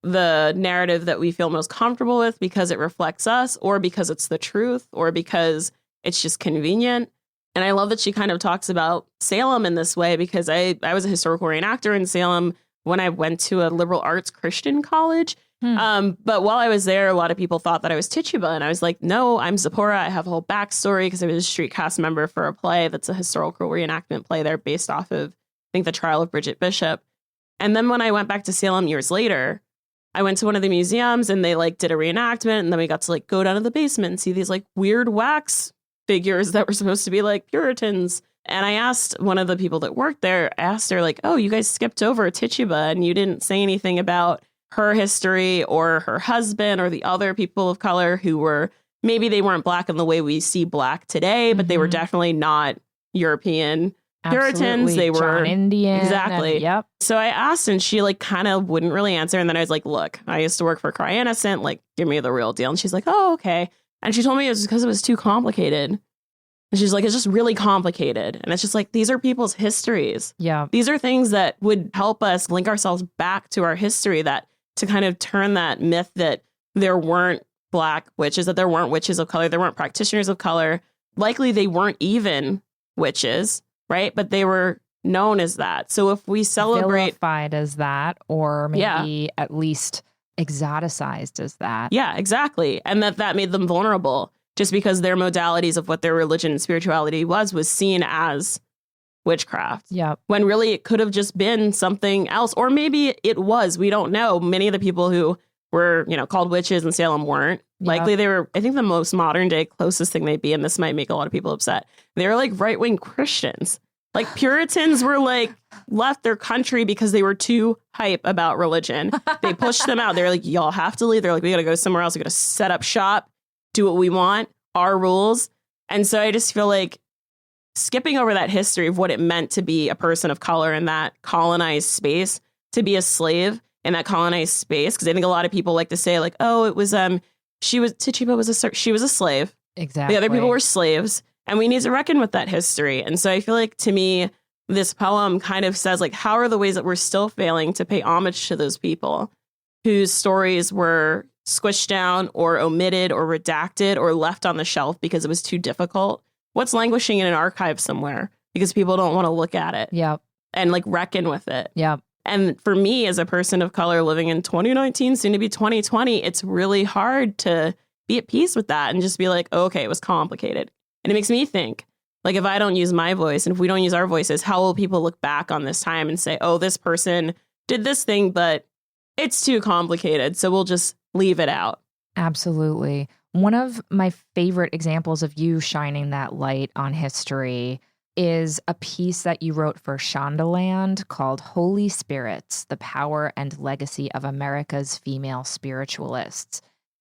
the narrative that we feel most comfortable with because it reflects us, or because it's the truth, or because it's just convenient? And I love that she kind of talks about Salem in this way, because I was a historical reenactor in Salem when I went to a liberal arts Christian college. But while I was there, a lot of people thought that I was Tituba. And I was like, no, I'm Zipporah. I have a whole backstory because I was a street cast member for a play that's a historical reenactment play there based off of, I think, the trial of Bridget Bishop. And then when I went back to Salem years later, I went to one of the museums and they like did a reenactment. And then we got to like go down to the basement and see these like weird wax figures that were supposed to be like Puritans. And I asked one of the people that worked there, I asked her like, oh, you guys skipped over Tituba and you didn't say anything about her history or her husband or the other people of color who were, maybe they weren't Black in the way we see Black today, but they were definitely not European Puritans. They were John Indian. Exactly. Yep. So I asked and she like kind of wouldn't really answer. And then I was like, look, I used to work for Cry Innocent, like give me the real deal. And she's like, oh, okay. And she told me it was because it was too complicated. And she's like, it's just really complicated. And it's just like, these are people's histories. Yeah. These are things that would help us link ourselves back to our history, that to kind of turn that myth that there weren't Black witches, that there weren't witches of color, there weren't practitioners of color. Likely they weren't even witches, right? But they were known as that. So if we celebrate, vilified as that, or maybe at least exoticized as that. Yeah, exactly. And that made them vulnerable just because their modalities of what their religion and spirituality was seen as witchcraft. Yeah. When really it could have just been something else, or maybe it was. We don't know. Many of the people who were, called witches in Salem weren't. Likely they were, I think the most modern day closest thing they'd be, and this might make a lot of people upset, they were like right-wing Christians. Like Puritans were like left their country because they were too hype about religion. They pushed them out. They're like, y'all have to leave. They're like, we got to go somewhere else. We got to set up shop, do what we want, our rules. And so I just feel like skipping over that history of what it meant to be a person of color in that colonized space, to be a slave in that colonized space. Because I think a lot of people like to say like, oh, it was, Tituba was she was a slave. Exactly. The other people were slaves. And we need to reckon with that history. And so I feel like, to me, this poem kind of says, like, how are the ways that we're still failing to pay homage to those people whose stories were squished down or omitted or redacted or left on the shelf because it was too difficult? What's languishing in an archive somewhere because people don't want to look at it and like reckon with it? And for me, as a person of color living in 2019, soon to be 2020, it's really hard to be at peace with that and just be like, oh, okay, it was complicated. And it makes me think, like, if I don't use my voice and if we don't use our voices, how will people look back on this time and say, oh, this person did this thing, but it's too complicated, so we'll just leave it out. Absolutely. One of my favorite examples of you shining that light on history is a piece that you wrote for Shondaland called Holy Spirits, the Power and Legacy of America's Female Spiritualists.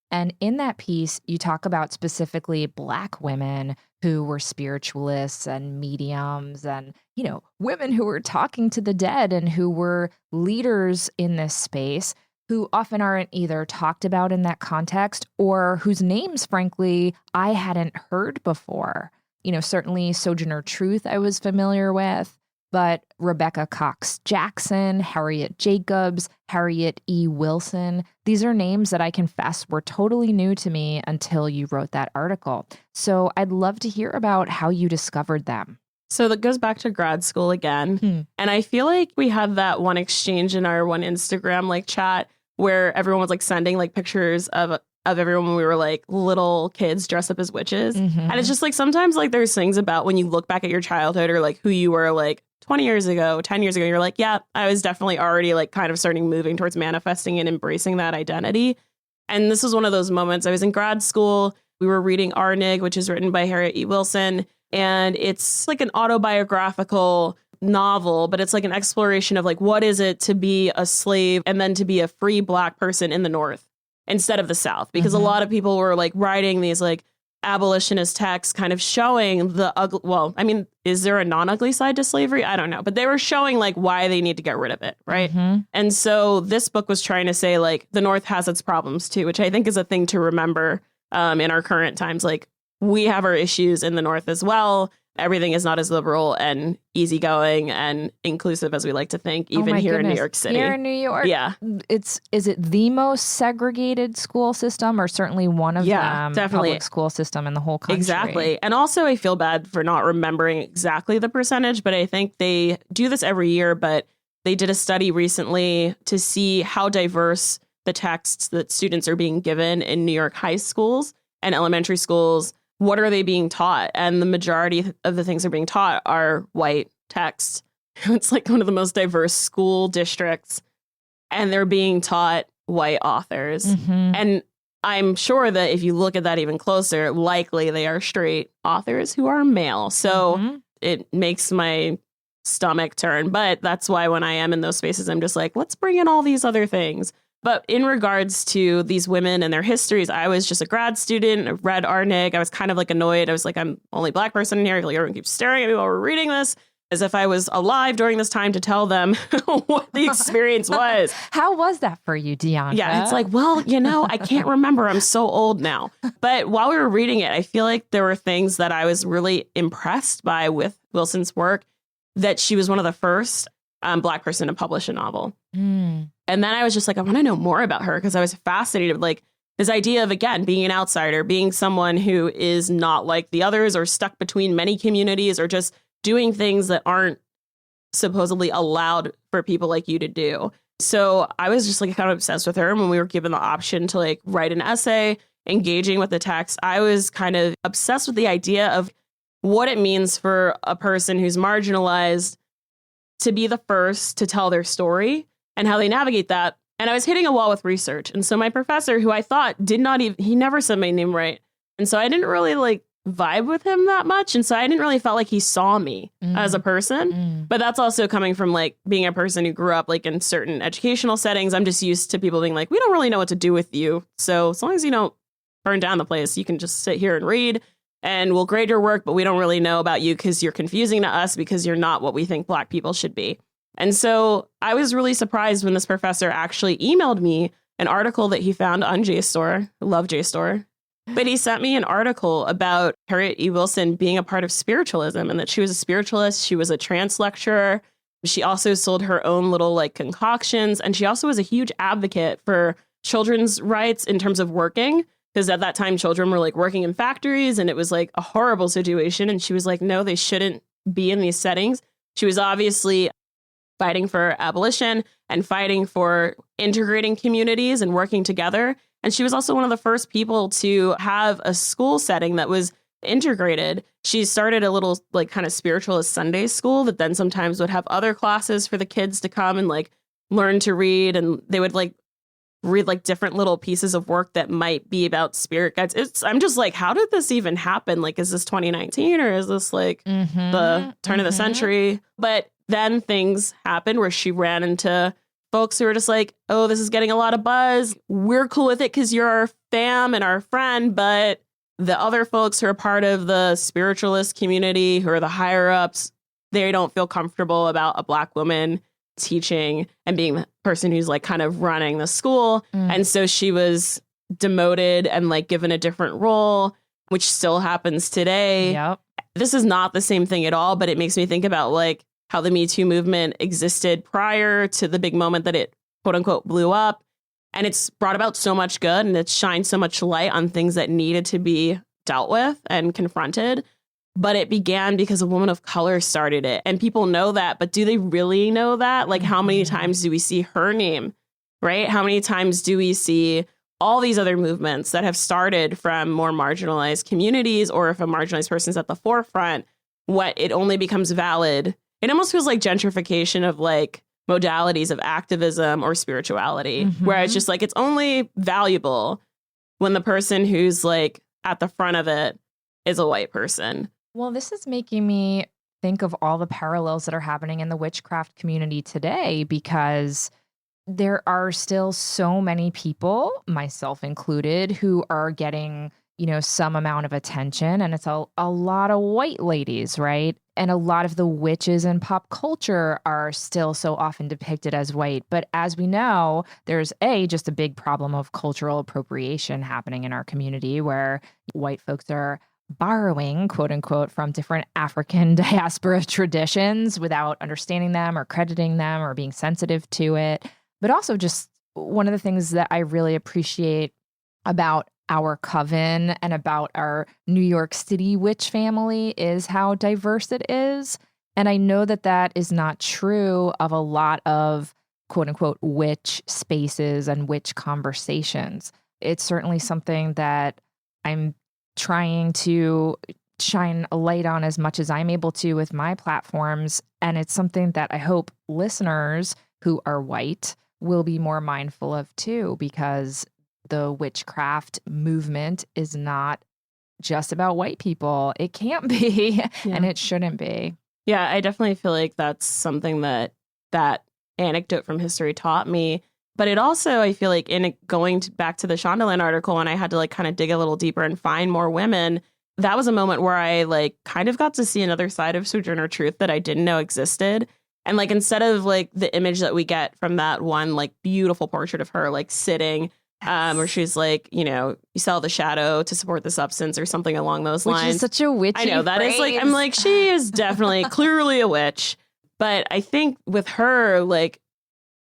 And in that piece, you talk about specifically Black women who were spiritualists and mediums and, you know, women who were talking to the dead and who were leaders in this space who often aren't either talked about in that context or whose names, frankly, I hadn't heard before. You know, certainly Sojourner Truth I was familiar with, but Rebecca Cox Jackson, Harriet Jacobs, Harriet E. Wilson, these are names that I confess were totally new to me until you wrote that article. So I'd love to hear about how you discovered them. So that goes back to grad school again. And I feel like we had that one exchange in our one Instagram like chat where everyone was like sending like pictures of everyone when we were like little kids dressed up as witches. And it's just like sometimes like there's things about when you look back at your childhood or like who you were like 20 years ago, 10 years ago, you're like, yeah, I was definitely already like kind of starting moving towards manifesting and embracing that identity. And this was one of those moments. I was in grad school. We were reading Arnig, which is written by Harriet E. Wilson. And it's like an autobiographical novel, but it's like an exploration of like, what is it to be a slave and then to be a free Black person in the North instead of the South? Because a lot of people were like writing these like abolitionist texts kind of showing the ugly, well, I mean, is there a non-ugly side to slavery? I don't know. But they were showing like why they need to get rid of it. Right. And so this book was trying to say like the North has its problems too, which I think is a thing to remember in our current times. Like we have our issues in the North as well. Everything is not as liberal and easygoing and inclusive as we like to think, even here in New York City. Here in New York, yeah, is it the most segregated school system, or certainly one of them? Definitely public school system in the whole country. Exactly, and also I feel bad for not remembering exactly the percentage, but I think they do this every year. But they did a study recently to see how diverse the texts that students are being given in New York high schools and elementary schools. What are they being taught? And the majority of the things they're being taught are white texts. It's like one of the most diverse school districts, and they're being taught white authors. And I'm sure that if you look at that even closer, likely they are straight authors who are male. So it makes my stomach turn. But that's why when I am in those spaces, I'm just like, let's bring in all these other things. But in regards to these women and their histories, I was just a grad student. I read Arnig. I was kind of like annoyed. I was like, I'm the only Black person in here. I feel like everyone keeps staring at me while we're reading this, as if I was alive during this time to tell them what the experience was. How was that for you, Dianca? Yeah, it's like, well, you know, I can't remember. I'm so old now. But while we were reading it, I feel like there were things that I was really impressed by with Wilson's work, that she was one of the first Black person to publish a novel. And then I was just like, I want to know more about her, because I was fascinated with like this idea of, again, being an outsider, being someone who is not like the others or stuck between many communities or just doing things that aren't supposedly allowed for people like you to do. So I was just like kind of obsessed with her. And when we were given the option to like write an essay, engaging with the text, I was kind of obsessed with the idea of what it means for a person who's marginalized to be the first to tell their story and how they navigate that. And I was hitting a wall with research. And so my professor, who I thought did not even, he never said my name right. And so I didn't really like vibe with him that much. And so I didn't really felt like he saw me as a person. But that's also coming from like being a person who grew up like in certain educational settings. I'm just used to people being like, we don't really know what to do with you. So as long as you don't burn down the place, you can just sit here and read and we'll grade your work. But we don't really know about you because you're confusing to us because you're not what we think Black people should be. And so I was really surprised when this professor actually emailed me an article that he found on JSTOR. I love JSTOR. But he sent me an article about Harriet E. Wilson being a part of spiritualism and that she was a spiritualist. She was a trance lecturer. She also sold her own little like concoctions. And she also was a huge advocate for children's rights in terms of working, because at that time, children were like working in factories and it was like a horrible situation. And she was like, no, they shouldn't be in these settings. She was obviously fighting for abolition and fighting for integrating communities and working together. And she was also one of the first people to have a school setting that was integrated. She started a little like kind of spiritualist Sunday school that then sometimes would have other classes for the kids to come and like learn to read. And they would like read like different little pieces of work that might be about spirit guides. I'm just like, how did this even happen? Like, is this 2019 or is this like the turn of the century? But then things happened where she ran into folks who were just like, oh, this is getting a lot of buzz. We're cool with it because you're our fam and our friend. But the other folks who are part of the spiritualist community, who are the higher ups, they don't feel comfortable about a Black woman teaching and being the person who's like kind of running the school. And so she was demoted and like given a different role, which still happens today. Yep. This is not the same thing at all, but it makes me think about like how the Me Too movement existed prior to the big moment that it quote unquote blew up. And it's brought about so much good and it's shined so much light on things that needed to be dealt with and confronted. But it began because a woman of color started it. And people know that, but do they really know that? Like, how many times do we see her name, right? How many times do we see all these other movements that have started from more marginalized communities, or if a marginalized person's at the forefront, what it only becomes valid. It almost feels like gentrification of like modalities of activism or spirituality, where it's just like, it's only valuable when the person who's like at the front of it is a white person. Well, this is making me think of all the parallels that are happening in the witchcraft community today, because there are still so many people, myself included, who are getting, you know, some amount of attention. And it's a lot of white ladies, right? And a lot of the witches in pop culture are still so often depicted as white. But as we know, there's just a big problem of cultural appropriation happening in our community, where white folks are borrowing, quote unquote, from different African diaspora traditions without understanding them or crediting them or being sensitive to it. But also, just one of the things that I really appreciate about our coven and about our New York City witch family is how diverse it is. And I know that that is not true of a lot of quote unquote witch spaces and witch conversations. It's certainly something that I'm trying to shine a light on as much as I'm able to with my platforms. And it's something that I hope listeners who are white will be more mindful of too, because the witchcraft movement is not just about white people. It can't be, and it shouldn't be. Yeah, I definitely feel like that's something that anecdote from history taught me. But it also, I feel like in going back to the Shondaland article, and I had to like kind of dig a little deeper and find more women, that was a moment where I like kind of got to see another side of Sojourner Truth that I didn't know existed. And like, instead of like the image that we get from that one like beautiful portrait of her like sitting, where she's like, you know, you sell the shadow to support the substance or something along those lines. Which is such a witchy I know that phrase. is like, I'm like, she is definitely clearly a witch. But I think with her, like,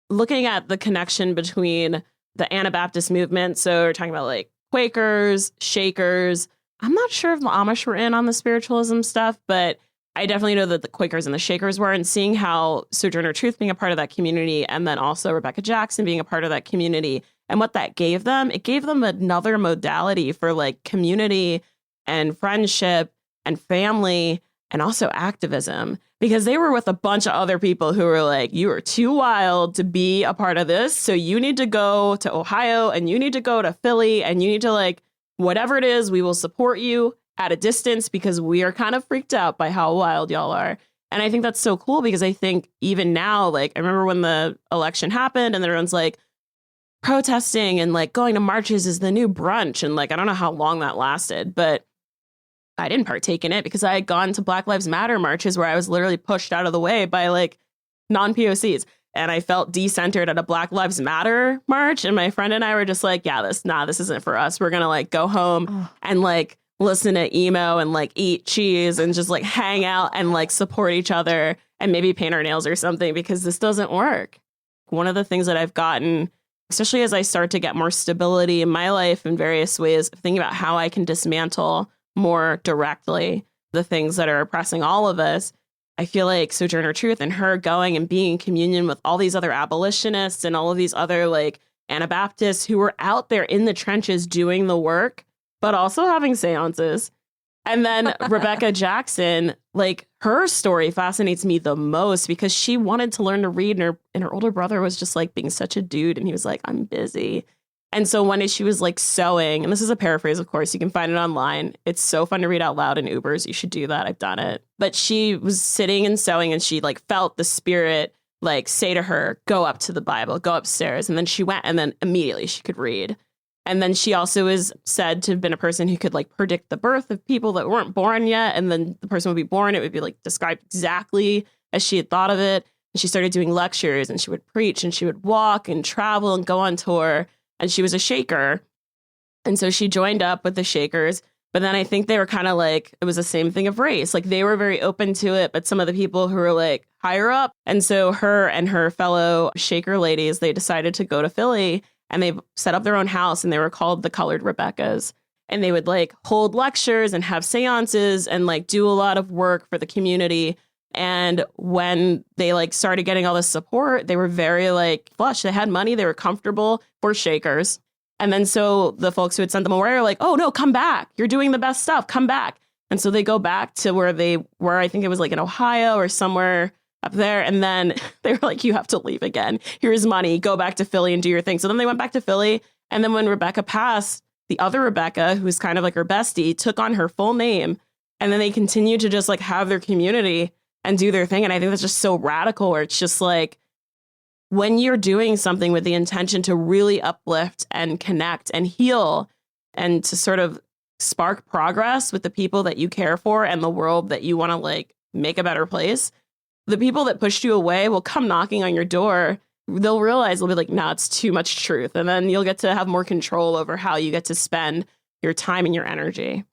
looking at the connection between the Anabaptist movement, so we're talking about like Quakers, Shakers. I'm not sure if the Amish were in on the spiritualism stuff, but I definitely know that the Quakers and the Shakers were, and seeing how Sojourner Truth being a part of that community, and then also Rebecca Jackson being a part of that community, and what that gave them, it gave them another modality for like community and friendship and family and also activism, because they were with a bunch of other people who were like, you are too wild to be a part of this. So you need to go to Ohio and you need to go to Philly and you need to like, whatever it is, we will support you at a distance because we are kind of freaked out by how wild y'all are. And I think that's so cool, because I think even now, like, I remember when the election happened and everyone's like, protesting and like going to marches is the new brunch. And like, I don't know how long that lasted, but I didn't partake in it because I had gone to Black Lives Matter marches where I was literally pushed out of the way by like non-POCs. And I felt decentered at a Black Lives Matter march. And my friend and I were just like, yeah, this isn't for us. We're going to like go home and like listen to emo and like eat cheese and just like hang out and like support each other and maybe paint our nails or something, because this doesn't work. One of the things that I've gotten, especially as I start to get more stability in my life in various ways, thinking about how I can dismantle more directly the things that are oppressing all of us. I feel like Sojourner Truth and her going and being in communion with all these other abolitionists and all of these other like Anabaptists who were out there in the trenches doing the work, but also having seances. And then Rebecca Jackson, like her story fascinates me the most because she wanted to learn to read and her older brother was just like being such a dude. And he was like, I'm busy. And so one day she was like sewing, and this is a paraphrase, of course, you can find it online. It's so fun to read out loud in Ubers. You should do that. I've done it. But she was sitting and sewing and she like felt the spirit like say to her, go up to the Bible, go upstairs. And then she went and then immediately she could read. And then she also is said to have been a person who could like predict the birth of people that weren't born yet. And then the person would be born. It would be like described exactly as she had thought of it. And she started doing lectures and she would preach and she would walk and travel and go on tour. And she was a Shaker. And so she joined up with the Shakers. But then I think they were kind of like, it was the same thing of race. Like they were very open to it. But some of the people who were like higher up. And so her and her fellow Shaker ladies, they decided to go to Philly. And they set up their own house and they were called the Colored Rebeccas. And they would like hold lectures and have seances and like do a lot of work for the community. And when they like started getting all this support, they were very like flush. They had money. They were comfortable for Shakers. And then so the folks who had sent them away are like, oh, no, come back. You're doing the best stuff. Come back. And so they go back to where they were. I think it was like in Ohio or somewhere up there. And then they were like, you have to leave again. Here's money. Go back to Philly and do your thing. So then they went back to Philly. And then when Rebecca passed, the other Rebecca, who's kind of like her bestie, took on her full name. And then they continued to just like have their community and do their thing. And I think that's just so radical, where it's just like when you're doing something with the intention to really uplift and connect and heal and to sort of spark progress with the people that you care for and the world that you want to like make a better place, the people that pushed you away will come knocking on your door. They'll realize, they'll be like, no, it's too much truth. And then you'll get to have more control over how you get to spend your time and your energy.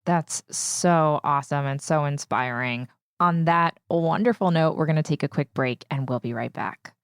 That's so awesome and so inspiring. On that wonderful note, we're going to take a quick break and we'll be right back.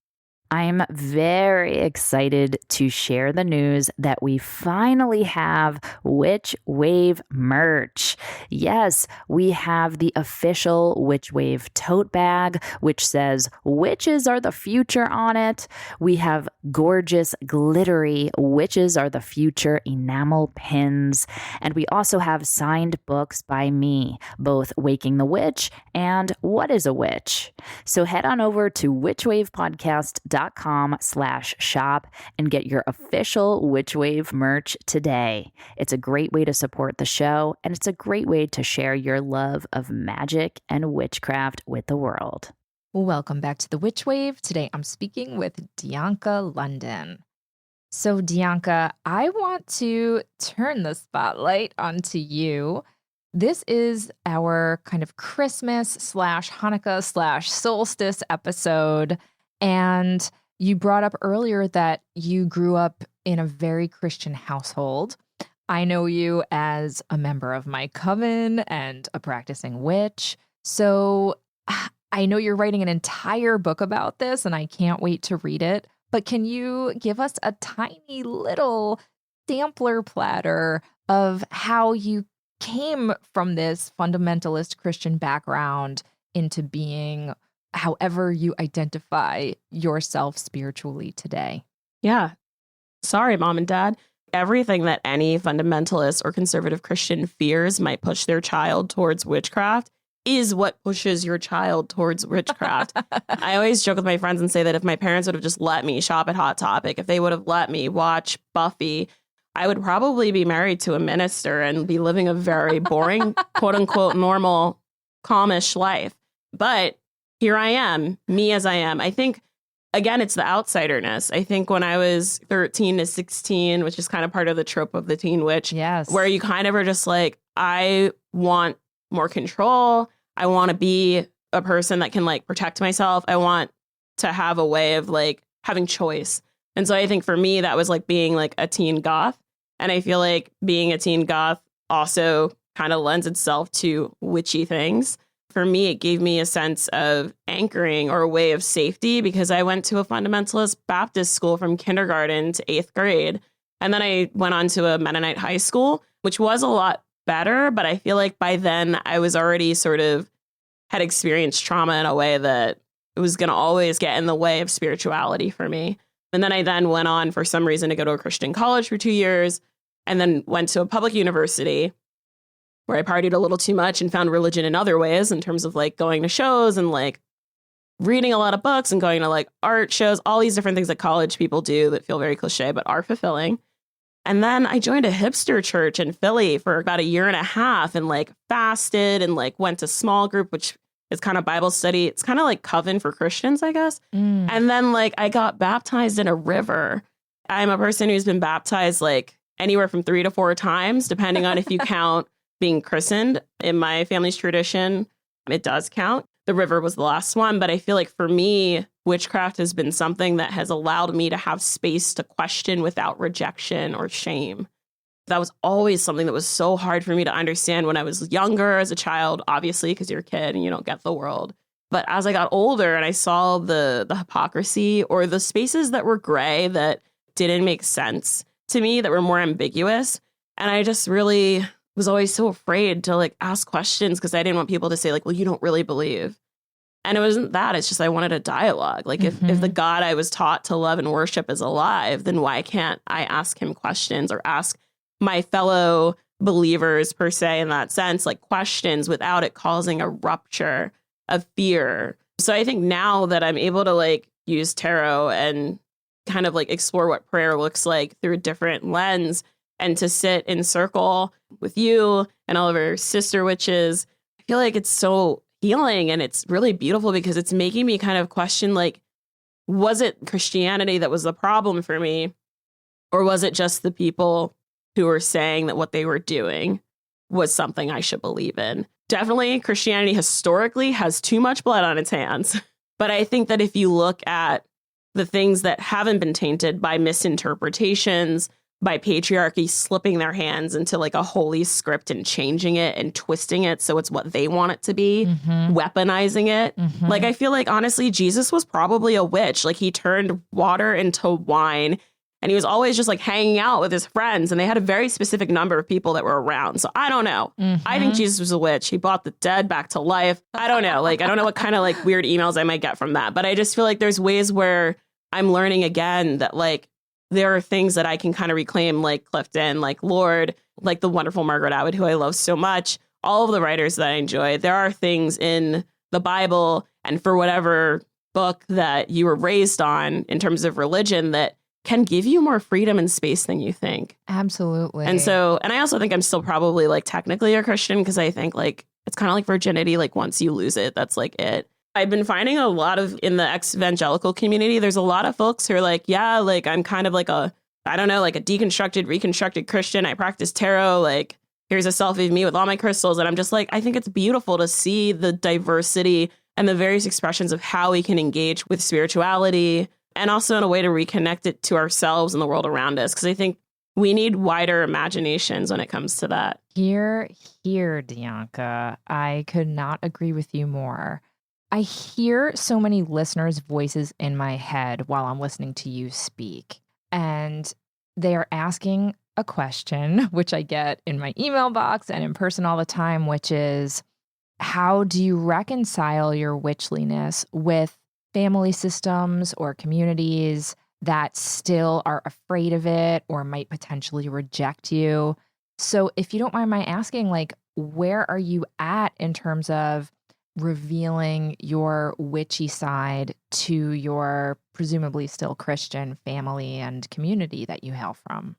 I'm very excited to share the news that we finally have Witch Wave merch. Yes, we have the official Witch Wave tote bag, which says witches are the future on it. We have gorgeous, glittery witches are the future enamel pins. And we also have signed books by me, both Waking the Witch and What is a Witch? So head on over to witchwavepodcast.com/shop and get your official Witch Wave merch today. It's a great way to support the show, and it's a great way to share your love of magic and witchcraft with the world. Welcome back to the Witch Wave. Today I'm speaking with Dianca London. So Dianca, I want to turn the spotlight onto you. This is our kind of Christmas/Hanukkah/solstice episode. And you brought up earlier that you grew up in a very Christian household. I know you as a member of my coven and a practicing witch. So I know you're writing an entire book about this, and I can't wait to read it. But can you give us a tiny little sampler platter of how you came from this fundamentalist Christian background into being however you identify yourself spiritually today? Yeah. Sorry, Mom and Dad. Everything that any fundamentalist or conservative Christian fears might push their child towards witchcraft is what pushes your child towards witchcraft. I always joke with my friends and say that if my parents would have just let me shop at Hot Topic, if they would have let me watch Buffy, I would probably be married to a minister and be living a very boring, quote unquote, normal, calmish life. But here I am, me as I am. I think, again, it's the outsiderness. I think when I was 13 to 16, which is kind of part of the trope of the teen witch, yes, where you kind of are just like, I want more control. I want to be a person that can like protect myself. I want to have a way of like having choice. And so I think for me, that was like being like a teen goth. And I feel like being a teen goth also kind of lends itself to witchy things. For me, it gave me a sense of anchoring or a way of safety because I went to a fundamentalist Baptist school from kindergarten to 8th grade. And then I went on to a Mennonite high school, which was a lot better. But I feel like by then I was already sort of had experienced trauma in a way that it was going to always get in the way of spirituality for me. And then I then went on for some reason to go to a Christian college for 2 years and then went to a public university where I partied a little too much and found religion in other ways in terms of like going to shows and like reading a lot of books and going to like art shows, all these different things that college people do that feel very cliche but are fulfilling. And then I joined a hipster church in Philly for about a year and a half and like fasted and like went to small group, which is kind of Bible study. It's kind of like Coven for Christians, I guess. And then like I got baptized in a river. I'm a person who's been baptized like anywhere from 3 to 4 times, depending on if you count being christened. In my family's tradition, it does count. The river was the last one. But I feel like for me, witchcraft has been something that has allowed me to have space to question without rejection or shame. That was always something that was so hard for me to understand when I was younger as a child, obviously, because you're a kid and you don't get the world. But as I got older and I saw the hypocrisy or the spaces that were gray that didn't make sense to me, that were more ambiguous. And I just really was always so afraid to like ask questions because I didn't want people to say like, well, you don't really believe. And it wasn't that. It's just I wanted a dialogue. Like if the God I was taught to love and worship is alive, then why can't I ask him questions or ask my fellow believers, per se, in that sense, like questions without it causing a rupture of fear. So I think now that I'm able to like use tarot and kind of like explore what prayer looks like through a different lens and to sit in circle with you and all of our sister witches, I feel like it's so healing and it's really beautiful because it's making me kind of question, like, was it Christianity that was the problem for me? Or was it just the people who were saying that what they were doing was something I should believe in? Definitely, Christianity historically has too much blood on its hands. But I think that if you look at the things that haven't been tainted by misinterpretations, by patriarchy slipping their hands into like a holy script and changing it and twisting it so it's what they want it to be, weaponizing it. Like, I feel like, honestly, Jesus was probably a witch. Like, he turned water into wine. And he was always just like hanging out with his friends. And they had a very specific number of people that were around. So I don't know. I think Jesus was a witch. He brought the dead back to life. I don't know. Like, I don't know what kind of like weird emails I might get from that. But I just feel like there's ways where I'm learning again that like there are things that I can kind of reclaim, like Clifton, like Lorde, like the wonderful Margaret Atwood, who I love so much. All of the writers that I enjoy. There are things in the Bible and for whatever book that you were raised on in terms of religion that can give you more freedom and space than you think. Absolutely. And I also think I'm still probably like technically a Christian because I think like it's kind of like virginity. Like once you lose it, that's like it. I've been finding a lot of in the evangelical community, there's a lot of folks who are like, yeah, like I'm kind of like a deconstructed, reconstructed Christian. I practice tarot. Like here's a selfie of me with all my crystals. And I'm just like, I think it's beautiful to see the diversity and the various expressions of how we can engage with spirituality. And also in a way to reconnect it to ourselves and the world around us. Because I think we need wider imaginations when it comes to that. Here, Dianca, I could not agree with you more. I hear so many listeners' voices in my head while I'm listening to you speak. And they are asking a question, which I get in my email box and in person all the time, which is, how do you reconcile your witchliness with family systems or communities that still are afraid of it or might potentially reject you? So if you don't mind my asking, like, where are you at in terms of revealing your witchy side to your presumably still Christian family and community that you hail from?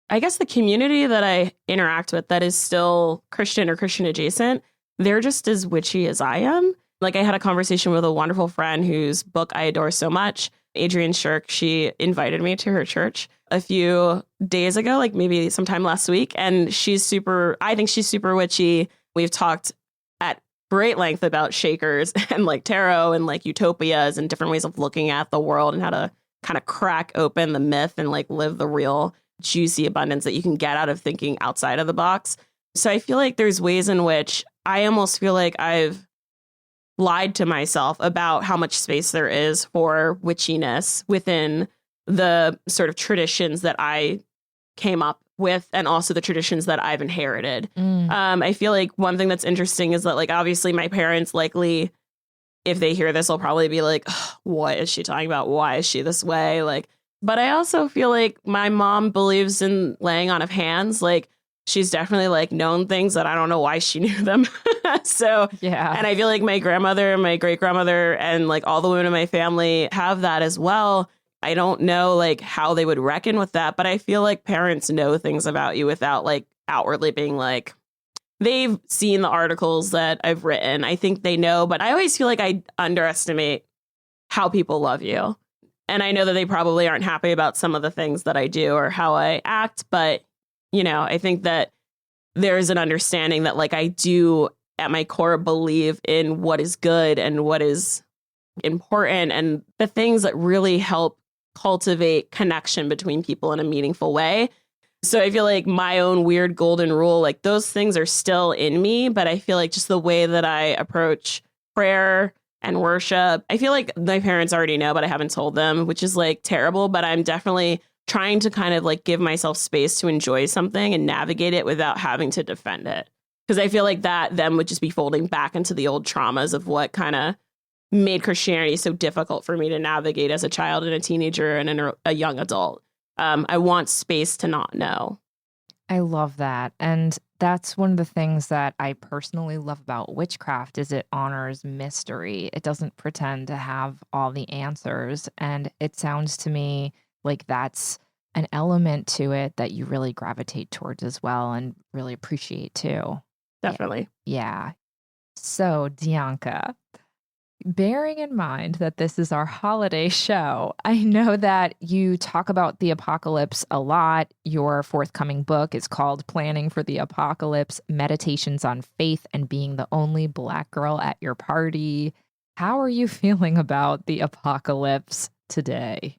I guess the community that I interact with that is still Christian or Christian adjacent, they're just as witchy as I am. Like I had a conversation with a wonderful friend whose book I adore so much, Adrienne Shirk. She invited me to her church a few days ago, like maybe sometime last week. And I think she's super witchy. We've talked at great length about shakers and like tarot and like utopias and different ways of looking at the world and how to kind of crack open the myth and like live the real juicy abundance that you can get out of thinking outside of the box. So I feel like there's ways in which I almost feel like I've lied to myself about how much space there is for witchiness within the sort of traditions that I came up with and also the traditions that I've inherited. I feel like one thing that's interesting is that like obviously my parents likely, if they hear this, will probably be like, what is she talking about? Why is she this way? Like But I also feel like my mom believes in laying on of hands. Like she's definitely like known things that I don't know why she knew them. So, Yeah. and I feel like my grandmother and my great grandmother and like all the women in my family have that as well. I don't know like how they would reckon with that, but I feel like parents know things about you without like outwardly being like, they've seen the articles that I've written. I think they know, but I always feel like I underestimate how people love you. And I know that they probably aren't happy about some of the things that I do or how I act. But, you know, I think that there's an understanding that like I do at my core believe in what is good and what is important and the things that really help cultivate connection between people in a meaningful way. So I feel like my own weird golden rule, like those things are still in me, but I feel like just the way that I approach prayer and worship, I feel like my parents already know, but I haven't told them, which is like terrible, but I'm definitely trying to kind of like give myself space to enjoy something and navigate it without having to defend it. Because I feel like that then would just be folding back into the old traumas of what kind of made Christianity so difficult for me to navigate as a child and a teenager and a young adult. I want space to not know. I love that. And that's one of the things that I personally love about witchcraft is it honors mystery. It doesn't pretend to have all the answers. And it sounds to me like that's an element to it that you really gravitate towards as well and really appreciate too. Definitely. Yeah. So, Dianca, bearing in mind that this is our holiday show, I know that you talk about the apocalypse a lot. Your forthcoming book is called Planning for the Apocalypse, Meditations on Faith and Being the Only Black Girl at Your Party. How are you feeling about the apocalypse today?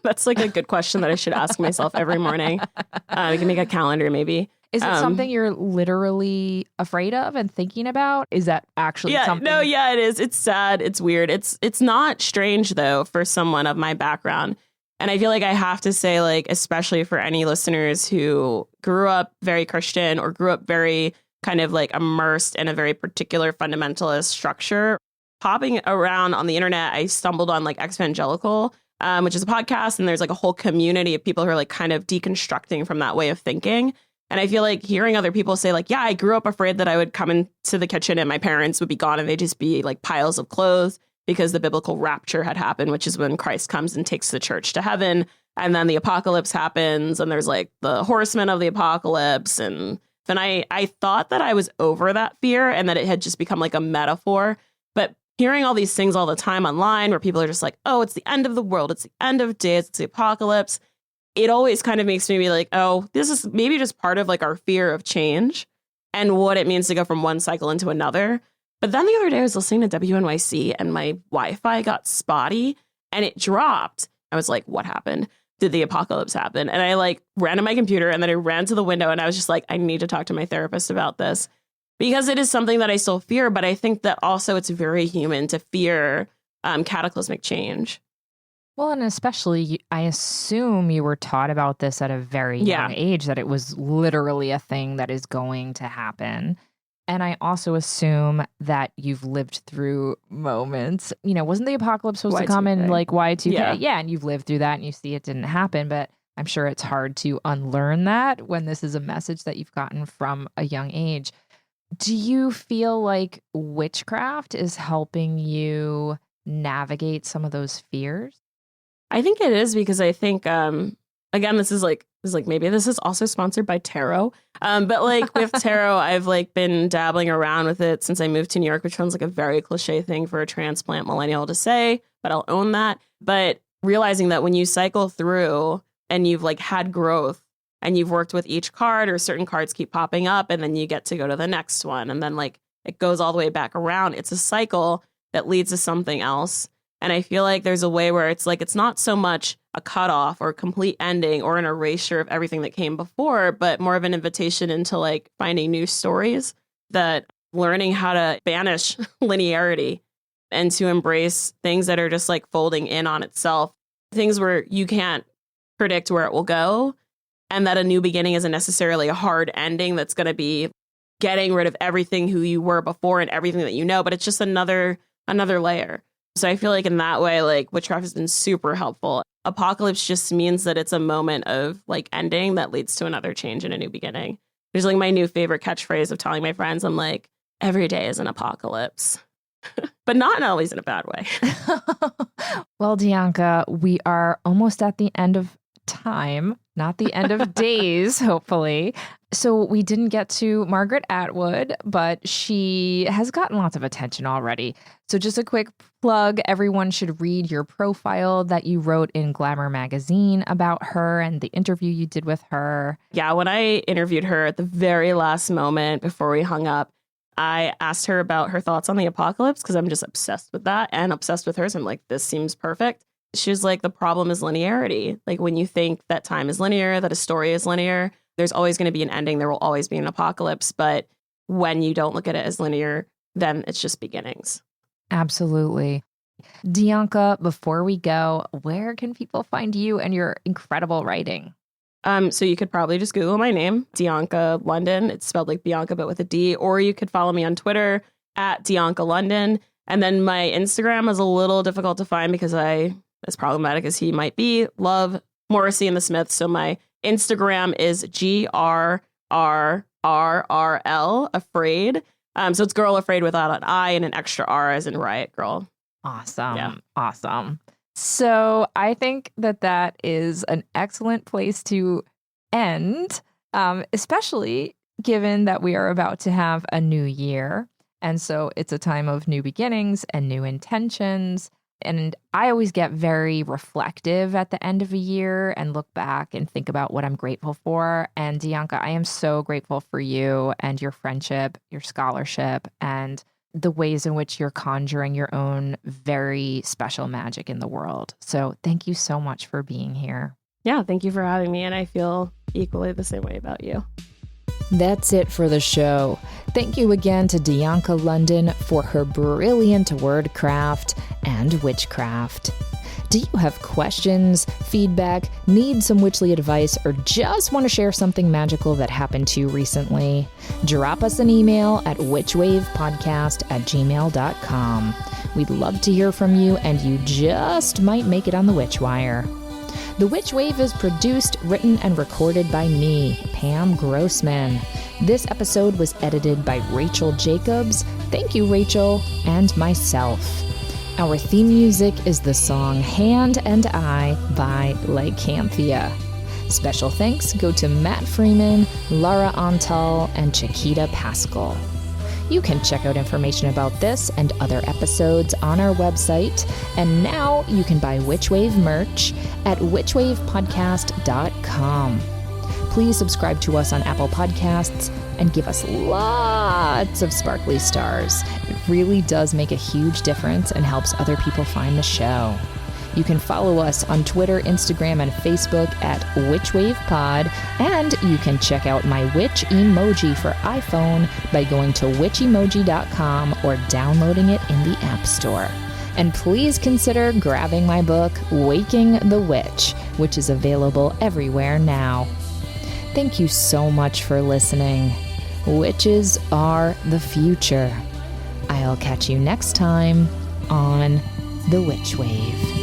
That's like a good question that I should ask myself every morning. We can make a calendar maybe. Is it something you're literally afraid of and thinking about? Is that actually something? No, yeah, it is. It's sad. It's weird. It's not strange, though, for someone of my background. And I feel like I have to say, like, especially for any listeners who grew up very Christian or grew up very kind of like immersed in a very particular fundamentalist structure, popping around on the internet, I stumbled on like Evangelical, which is a podcast. And there's like a whole community of people who are like kind of deconstructing from that way of thinking. And I feel like hearing other people say like, yeah, I grew up afraid that I would come into the kitchen and my parents would be gone and they'd just be like piles of clothes because the biblical rapture had happened, which is when Christ comes and takes the church to heaven. And then the apocalypse happens and there's like the horsemen of the apocalypse. And then I thought that I was over that fear and that it had just become like a metaphor. But hearing all these things all the time online where people are just like, oh, it's the end of the world. It's the end of days. It's the apocalypse. It always kind of makes me be like, oh, this is maybe just part of like our fear of change and what it means to go from one cycle into another. But then the other day I was listening to WNYC and my Wi-Fi got spotty and it dropped. I was like, what happened? Did the apocalypse happen? And I like ran to my computer and then I ran to the window and I was just like, I need to talk to my therapist about this because it is something that I still fear. But I think that also it's very human to fear cataclysmic change. Well, and especially, I assume you were taught about this at a very young age, that it was literally a thing that is going to happen. And I also assume that you've lived through moments, you know, wasn't the apocalypse supposed to come in like Y2K? Yeah, and you've lived through that and you see it didn't happen. But I'm sure it's hard to unlearn that when this is a message that you've gotten from a young age. Do you feel like witchcraft is helping you navigate some of those fears? I think it is because I think, again, this is like maybe this is also sponsored by tarot. But like with tarot, I've like been dabbling around with it since I moved to New York, which sounds like a very cliche thing for a transplant millennial to say, but I'll own that. But realizing that when you cycle through and you've like had growth and you've worked with each card or certain cards keep popping up and then you get to go to the next one and then like it goes all the way back around. It's a cycle that leads to something else. And I feel like there's a way where it's like, it's not so much a cutoff or a complete ending or an erasure of everything that came before, but more of an invitation into like finding new stories, that learning how to banish linearity and to embrace things that are just like folding in on itself, things where you can't predict where it will go. And that a new beginning isn't necessarily a hard ending that's going to be getting rid of everything who you were before and everything that you know, but it's just another layer. So I feel like in that way, like witchcraft has been super helpful. Apocalypse just means that it's a moment of like ending that leads to another change and a new beginning. There's like my new favorite catchphrase of telling my friends, I'm like, every day is an apocalypse, but not always in a bad way. Well, Dianca, we are almost at the end of time, not the end of days, hopefully. So we didn't get to Margaret Atwood, but she has gotten lots of attention already. So just a quick plug, everyone should read your profile that you wrote in Glamour magazine about her and the interview you did with her. Yeah, when I interviewed her at the very last moment before we hung up, I asked her about her thoughts on the apocalypse because I'm just obsessed with that and obsessed with hers. I'm like, this seems perfect. She was like, the problem is linearity. Like when you think that time is linear, that a story is linear, there's always going to be an ending. There will always be an apocalypse. But when you don't look at it as linear, then it's just beginnings. Absolutely. Dianca, before we go, where can people find you and your incredible writing? So you could probably just Google my name, Dianca London. It's spelled like Bianca, but with a D. Or you could follow me on Twitter at Dianca London. And then my Instagram is a little difficult to find because I, as problematic as he might be, love Morrissey and the Smiths. So my Instagram is GRRRRL, Afraid. So it's Girl Afraid without an I and an extra R as in Riot Girl. Awesome. Yeah. Awesome. So I think that is an excellent place to end, especially given that we are about to have a new year. And so it's a time of new beginnings and new intentions. And I always get very reflective at the end of a year and look back and think about what I'm grateful for. And Dianca, I am so grateful for you and your friendship, your scholarship, and the ways in which you're conjuring your own very special magic in the world. So thank you so much for being here. Yeah, thank you for having me. And I feel equally the same way about you. That's it for the show. Thank you again to Dianca London for her brilliant wordcraft and witchcraft. Do you have questions, feedback, need some witchly advice, or just want to share something magical that happened to you recently? Drop us an email at witchwavepodcast@gmail.com. We'd love to hear from you, and you just might make it on the Witch Wire. The Witch Wave is produced, written, and recorded by me, Pam Grossman. This episode was edited by Rachel Jacobs. Thank you, Rachel, and myself. Our theme music is the song Hand and I by Lycanthia. Special thanks go to Matt Freeman, Lara Antal, and Chiquita Pascal. You can check out information about this and other episodes on our website, and now you can buy Witchwave merch at witchwavepodcast.com. Please subscribe to us on Apple Podcasts and give us lots of sparkly stars. It really does make a huge difference and helps other people find the show. You can follow us on Twitter, Instagram, and Facebook at WitchWavePod, and you can check out my witch emoji for iPhone by going to witchemoji.com or downloading it in the App Store. And please consider grabbing my book, Waking the Witch, which is available everywhere now. Thank you so much for listening. Witches are the future. I'll catch you next time on The Witch Wave.